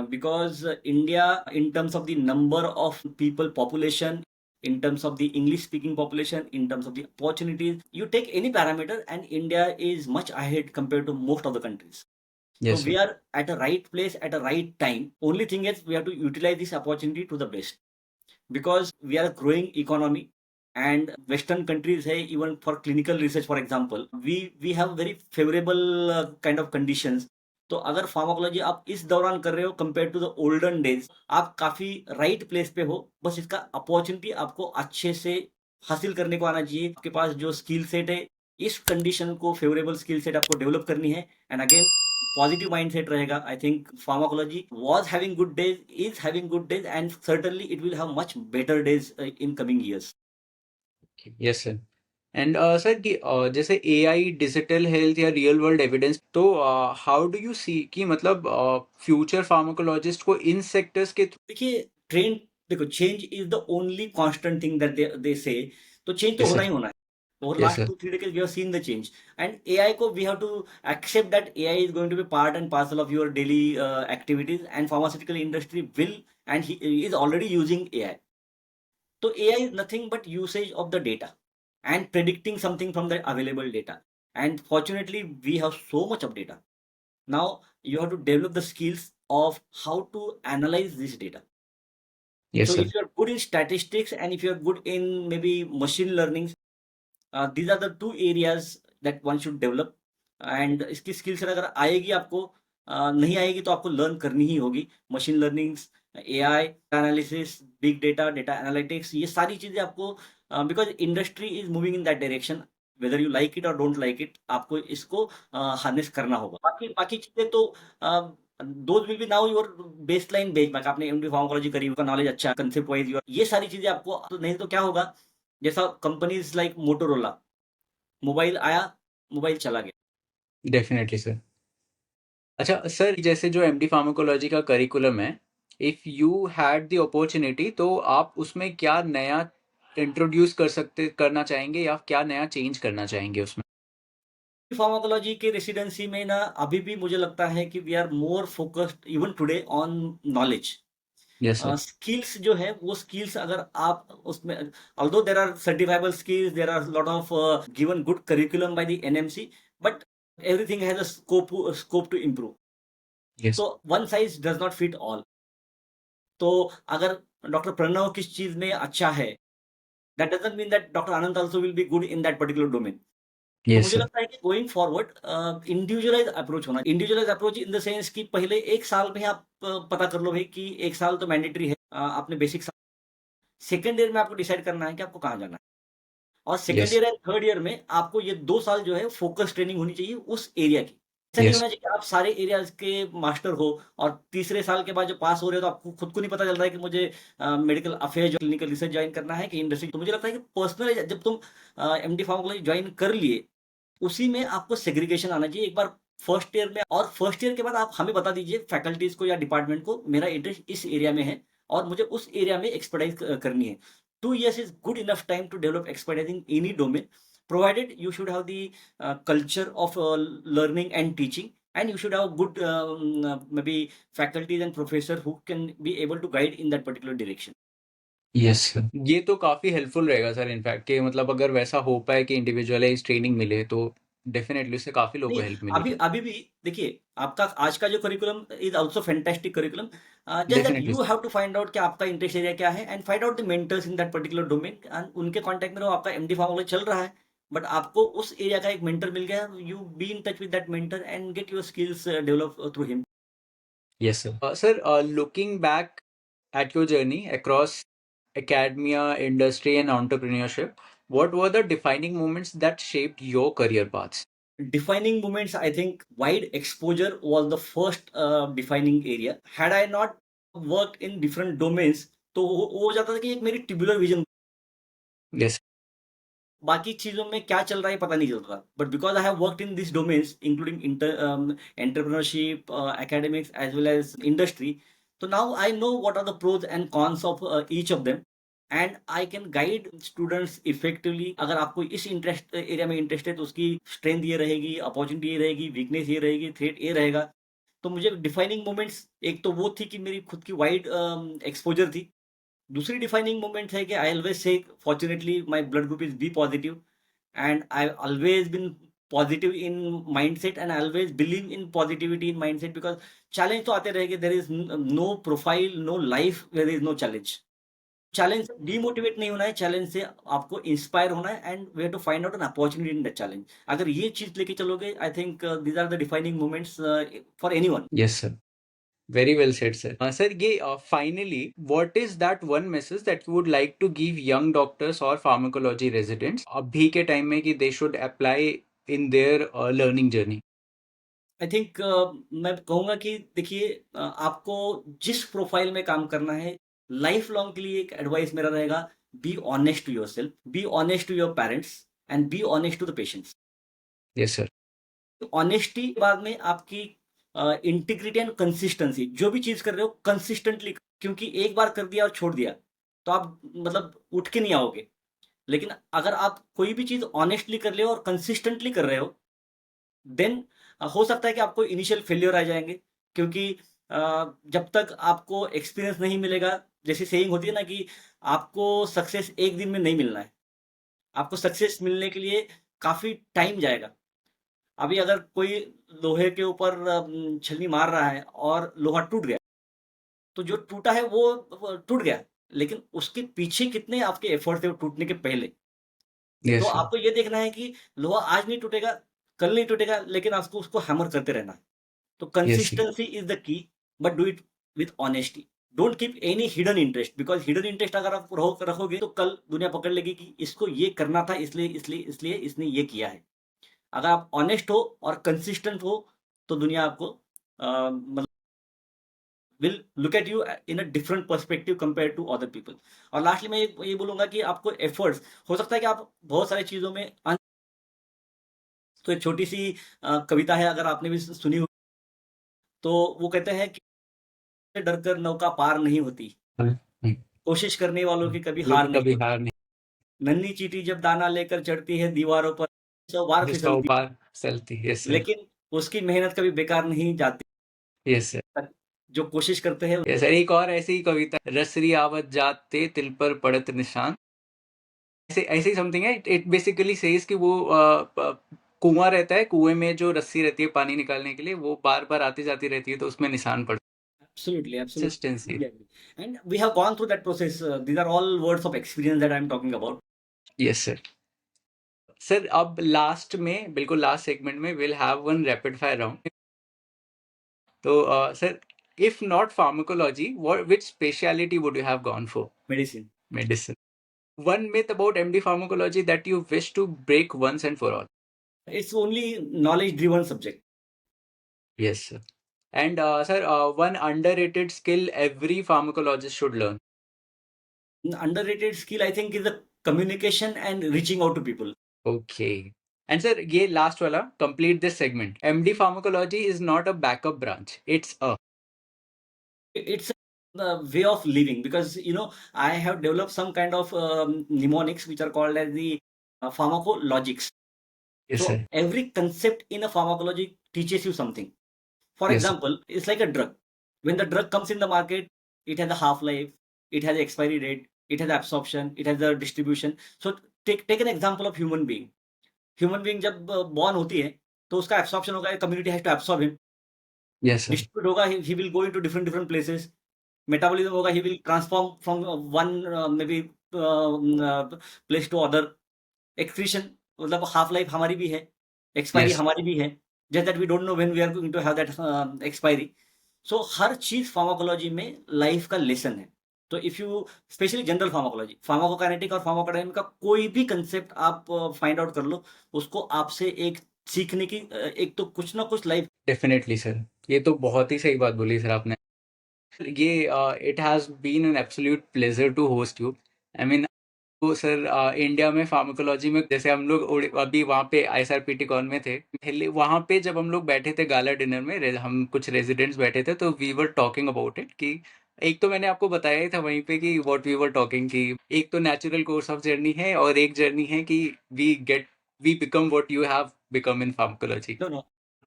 B: because India, in terms of the number of people, population, in terms of the English speaking population, in terms of the opportunities, you take any parameter, and India is much ahead compared to most of the countries. So
A: yes
B: we
A: sir.
B: are at a right place at a right time. Only thing is we have to utilize this opportunity to the best, because we are a growing economy and western countries hai, even for clinical research for example, we have very favorable kind of conditions. तो अगर pharmacology आप इस दौरान कर रहे हो compare to the olden days, आप काफी राइट प्लेस पे हो। बस इसका अपॉर्चुनिटी आपको अच्छे से हासिल करने को आना चाहिए। आपके पास जो स्किल सेट है, इस कंडीशन को फेवरेबल स्किल सेट आपको डेवलप करनी है, एंड अगेन पॉजिटिव माइंडसेट रहेगा। I think pharmacology was having good days, is having good days, and certainly it will have much better days in coming years.
A: Yes sir. And sir कि जैसे AI, digital health या real world evidence, तो how do you सी कि मतलब future pharmacologist को इन sectors के
B: देखिए trend, देखो change is the only constant thing that they से, तो चेंज तो
A: यस
B: होना
A: सर।
B: ही होना है। Over
A: yes
B: last
A: sir.
B: 2-3 decades, we have seen the change, and AI को we have to accept that AI is going to be part and parcel of your daily activities, and pharmaceutical industry will, and he is already using AI. So AI is nothing but usage of the data and predicting something from the available data. And fortunately, we have so much of data. Now you have to develop the skills of how to analyze this data.
A: Yes
B: So
A: sir.
B: if you are good in statistics and if you are good in maybe machine learning, these are the two areas that one should develop. And इसकी skill set अगर आएगी आपको, नहीं आएगी तो आपको learn करनी ही होगी। Machine learning AI analysis, big data, data analytics, ये सारी चीज़ें आपको because industry is moving in that direction, whether you like it और डोंट लाइक इट, आपको इसको हार्नेस करना होगा। बाकी बाकी चीज़ें तो those will be now your baseline benchmark. आपने एमडी फार्माकोलॉजी करी, आपका नॉलेज अच्छा है, कांसेप्ट वाइज़ योर ये सारी चीज़ें आपको तो नहीं तो क्या होगा, जैसा कंपनीज़ लाइक मोटोरोला, मोबाइल आया, मोबाइल चला गया।
A: Definitely sir. अच्छा सर, जैसे जो एमडी फार्माकोलॉजी का करिकुलम है, if you had the opportunity तो आप उसमें क्या नया इंट्रोड्यूस करना चाहेंगे या क्या नया चेंज करना चाहेंगे उसमें?
B: फार्माकोलॉजी के रेसिडेंसी में ना अभी भी मुझे लगता है कि we are more focused even today on knowledge.
A: Yes sir.
B: Skills जो है वो स्किल्स अगर आप उसमें, although there are certifiable skills, there are lot of given good curriculum by the NMC, but everything has a scope to improve.
A: Yes.
B: तो one size does not fit all. तो अगर doctor Pranav किस चीज में अच्छा है, that doesn't mean that doctor Anand also will be good in that particular domain. तो
A: yes
B: मुझे
A: सर।
B: लगता है कि गोइंग फॉरवर्ड इंडिविजुअलाइज अप्रोच होना, individualise approach in the sense कि पहले 1 साल में आप पता कर लो भाई कि 1 साल तो मैंडेटरी है, आपने बेसिक। सेकंड ईयर में आपको डिसाइड करना है कि आपको कहाँ जाना है, और second
A: yes.
B: Year and third year में आपको ये 2 साल जो है फोकस ट्रेनिंग होनी चाहिए उस एरिया की। ऐसा नहीं
A: यस।
B: होना चाहिए कि आप सारे एरियाज़ के मास्टर हो और तीसरे साल के बाद जब पास हो रहे हो तो आपको खुद को नहीं पता चल रहा है कि मुझे medical affairs, clinical research join करना है कि इंडस्ट्री। तो मुझे लगता है कि पर्सनल जब तुम एमडी फार्माकोलॉजी जॉइन कर लिए, उसी में आपको सेग्रीगेशन आना चाहिए एक बार फर्स्ट ईयर में, और फर्स्ट ईयर के बाद आप हमें बता दीजिए फैकल्टीज़ को या डिपार्टमेंट को, मेरा इंटरेस्ट इस एरिया में है और मुझे उस एरिया में एक्सपर्टाइज़ करनी है। 2 years is good enough time to develop expertise in any domain, provided you should have the culture of learning and teaching, and you should have good maybe faculties and professor who can be able to guide in that particular direction.
A: Yes sir, ये तो काफ़ी helpful रहेगा sir. In fact कि मतलब अगर वैसा हो पाए कि इंडिविजुअलाइज ट्रेनिंग मिले तो डेफिनेटली उससे काफ़ी लोगों
B: नहीं,
A: को हेल्प
B: अभी
A: मिलेगी।
B: अभी भी देखिए, आपका आज का जो curriculum is also fantastic curriculum. Just that
A: definitely
B: you
A: sir.
B: Have to find out कि आपका इंटरेस्ट एरिया क्या है, and find out the mentors in that particular domain, and उनके कांटेक्ट में रहो। आपका एमडी फार्माकोलॉजी चल रहा है, बट आपको उस एरिया का एक मेंटर मिल गया, you be in touch with that mentor and get your skills develop through him.
A: Yes, sir. Sir, looking back at your journey across academia, industry, and entrepreneurship, what were the defining moments that shaped your career paths?
B: Defining moments, I think wide exposure was the first defining area. Had I not worked in different domains, तो वो हो जाता था कि एक मेरी tubular vision,
A: Yes.
B: बाकी चीज़ों में क्या चल रहा है पता नहीं चलता। But because I have worked in this domains including entrepreneurship, academics as well as industry, तो now I know what are the pros and cons of each of them, and I can guide students effectively. अगर आपको इस interest area में interest है तो उसकी strength ये रहेगी, अपॉर्चुनिटी ये रहेगी, वीकनेस ये रहेगी, थ्रेट ये रहेगा। तो मुझे डिफाइनिंग मोमेंट्स, एक तो वो थी कि मेरी खुद की वाइड एक्सपोज़र थी। दूसरी डिफाइनिंग मोमेंट है कि I always say fortunately my blood group is B positive, and I always been positive in mindset, and I always believe in positivity in mindset, because challenge तो आते रहेंगे। There is no profile, no life where is no challenge. Challenge से demotivate नहीं होना है, challenge से आपको inspire होना है, and we have to find out an opportunity in that challenge. अगर ये चीज लेके चलोगे, I think these are the defining moments for anyone.
A: Yes, sir. Very well said, sir. Sir, finally, what is that one message that you would like to give young doctors or pharmacology residents अभी के time में कि they should apply in their learning journey?
B: I think मैं कहूँगा कि देखिए, आपको जिस प्रोफाइल में काम करना है, लाइफ लॉन्ग के लिए एक एडवाइस मेरा रहेगा, be honest to yourself, be honest to your parents, and be honest to the patients.
A: Yes, sir.
B: Honesty के बाद में आपकी इंटीग्रिटी एंड कंसिस्टेंसी, जो भी चीज़ कर रहे हो कंसिस्टेंटली, क्योंकि एक बार कर दिया और छोड़ दिया तो आप मतलब उठ के नहीं आओगे। लेकिन अगर आप कोई भी चीज़ ऑनेस्टली कर रहे हो और कंसिस्टेंटली कर रहे हो, देन हो सकता है कि आपको इनिशियल फेल्योर आ जाएँगे, क्योंकि जब तक आपको एक्सपीरियंस नहीं मिलेगा, जैसे सेइंग होती है ना कि आपको सक्सेस एक दिन में नहीं मिलना है, आपको सक्सेस मिलने के लिए काफ़ी टाइम जाएगा। अभी अगर कोई लोहे के ऊपर छलनी मार रहा है और लोहा टूट गया, तो जो टूटा है वो टूट गया, लेकिन उसके पीछे कितने आपके एफर्ट थे वो टूटने के पहले। तो
A: Yes, sir.
B: आपको ये देखना है कि लोहा आज नहीं टूटेगा, कल नहीं टूटेगा, लेकिन आपको उसको हैमर करते रहना है। तो
A: Yes, sir.
B: Consistency is the key, but do it with honesty. Don't keep any hidden interest, because hidden interest अगर आप रखोगे तो कल दुनिया पकड़ लेगी कि इसको ये करना था, इसलिए इसने ये किया है। अगर आप ऑनेस्ट हो और कंसिस्टेंट हो तो दुनिया आपको मतलब will look at you in a different perspective compare to other people. और लास्टली मैं ये बोलूंगा कि आपको एफर्ट्स, हो सकता है कि आप बहुत सारी चीजों में तो एक छोटी सी कविता है, अगर आपने भी सुनी हो, तो वो कहते हैं कि डर कर नौका पार नहीं होती, कोशिश करने वालों की कभी
A: ये
B: हार
A: भी
B: नहीं
A: कभी
B: होती।
A: हार नहीं।
B: नन्ही चींटी जब दाना लेकर चढ़ती है दीवारों पर, 100 बार
A: जिसका
B: फिसलती,
A: उपार चलती। Yes sir.
B: लेकिन उसकी मेहनत कभी बेकार नहीं जाती।
A: Yes sir.
B: जो कोशिश करते हैं,
A: यस सर, एक और ऐसी ही कविता, रसरी आवत जाते तिल पर पड़त निशान, ऐसे ऐसे ही समथिंग है। इट बेसिकली सेज कि वो कुआं रहता है, कुएं में जो रस्सी रहती है पानी निकालने के लिए, वो बार बार आती जाती रहती है, तो उसमें निशान पड़ता
B: absolutely,
A: है।
B: absolutely,
A: consistency.
B: completely agree. And we have gone through that process. These are all words of experience that I'm talking about.
A: Yes sir. Sir अब लास्ट में, बिल्कुल लास्ट सेगमेंट में, will have one rapid fire round. तो sir, if not pharmacology, which speciality would you have gone for?
B: Medicine.
A: Medicine. One myth about MD pharmacology that you wish to break once and for all.
B: It's only knowledge-driven subject.
A: Yes, sir. And sir, one underrated skill every pharmacologist should learn.
B: Underrated skill, I think, is the communication and reaching out to people.
A: Okay. And sir, ये last वाला, complete this segment. MD pharmacology is not a backup branch. It's a.
B: It's a way of living, because I have developed some kind of mnemonics which are called as the pharmacologics.
A: Yes,
B: So
A: sir.
B: every concept in a pharmacology teaches you something. For
A: Yes, sir.
B: example, it's like a drug. When the drug comes in the market, it has a half-life, it has expiry date, it has absorption, it has a distribution. So take an example of human being. Human being जब born होती है, तो उसका absorption होगा, community has to absorb him.
A: Yes, sir.
B: Distribute होगा, he will go into different places. Metabolism होगा, he will transform from one maybe place to other. Excretion, मतलब half life हमारी भी है, एक्सपायरी
A: Yes.
B: हमारी भी है, just that we don't know when we are going to have that expiry. So हर चीज फार्माकोलॉजी में लाइफ का लेसन है। तो if you, specially general pharmacology, pharmacokinetic और फार्माकोडायनामिक का कोई भी कंसेप्ट आप फाइंड आउट कर लो, उसको आपसे एक सीखने की एक तो कुछ ना कुछ लाइफ।
A: डेफिनेटली सर, ये तो बहुत ही सही बात बोली सर आपने। ये it has been an absolute pleasure to host you. I mean, तो सर इंडिया में फार्माकोलॉजी में, जैसे हम लोग अभी वहाँ पे आईएसआरपीटी कॉन में थे, पहले वहाँ पे जब हम लोग बैठे थे गाला डिनर में, हम कुछ रेजिडेंट्स बैठे थे, तो we were talking about it कि एक तो मैंने आपको बताया ही था वहीं पे कि व्हाट वी वर टॉकिंग, कि एक तो नेचुरल कोर्स ऑफ जर्नी है, और एक जर्नी है कि we become what you have become in pharmacology.
B: No, no.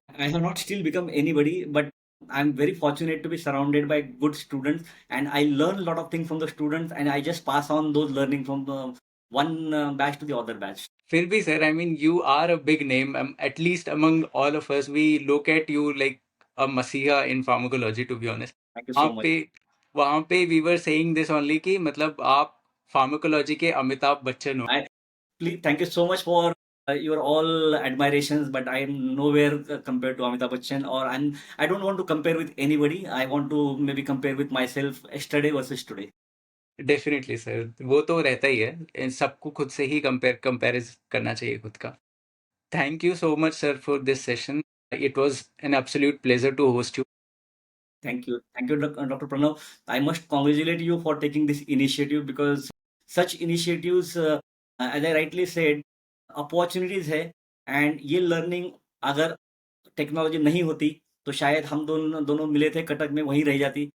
B: I have not still become anybody, but I'm very fortunate to be surrounded by good students, and I learn a lot of things from the students, and I just pass on those learning from the one batch to the other batch.
A: फिर भी sir, I mean, you are a big name, at least among all of us, we look at you like a मसीहा in pharmacology, to be honest.
B: Thank you
A: वहाँ
B: so much.
A: पे वहाँ पे we were saying this only कि मतलब आप pharmacology के अमिताभ बच्चन हो।
B: Please, thank you so much for your all admirations, but I am nowhere compared to Amitabh Bachchan, I don't want to compare with anybody. I want to maybe compare with myself yesterday versus today.
A: Definitely sir, वो तो रहता ही है, इन सबको खुद से ही कंपेरिज करना चाहिए खुद का। Thank you so much sir for this session. It was an absolute pleasure to host you.
B: Thank you. Thank you, Dr. Pranav. I must congratulate you for taking this initiative, because such initiatives, as I rightly said, opportunities है, and ये learning अगर technology नहीं होती तो शायद हम दोनों दोनों मिले थे कटक में वहीं रह जाती।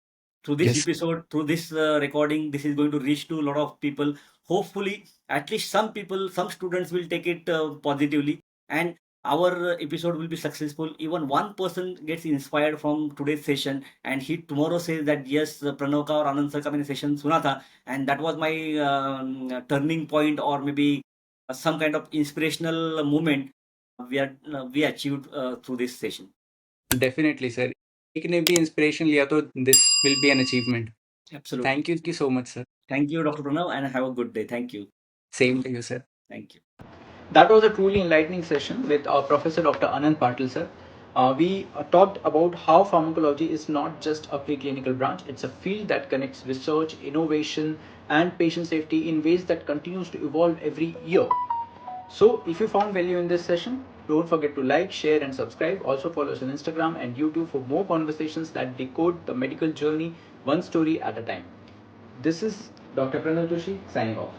B: Through this
A: yes,
B: episode, through this recording, this is going to reach to a lot of people. Hopefully, at least some people, some students will take it positively, and our episode will be successful. Even one person gets inspired from today's session, and he tomorrow says that yes, Pranav ka और आनंद sir का मैंने session सुना था, and that was my turning point, or maybe some kind of inspirational moment we achieved through this session.
A: Definitely sir, एक ने भी inspiration लिया तो this will be an achievement.
B: Absolutely.
A: Thank you so much sir.
B: Thank you, Dr. Pranav, and have a good day. Thank you.
A: Same to you sir.
B: Thank you.
A: That was a truly enlightening session with our Professor Dr. Anant Patil sir. We talked about how pharmacology is not just a preclinical branch, it's a field that connects research, innovation, and patient safety in ways that continues to evolve every year. So, if you found value in this session, don't forget to like, share, and subscribe. Also, follow us on Instagram and YouTube for more conversations that decode the medical journey one story at a time. This is Dr. Pranav Joshi signing off.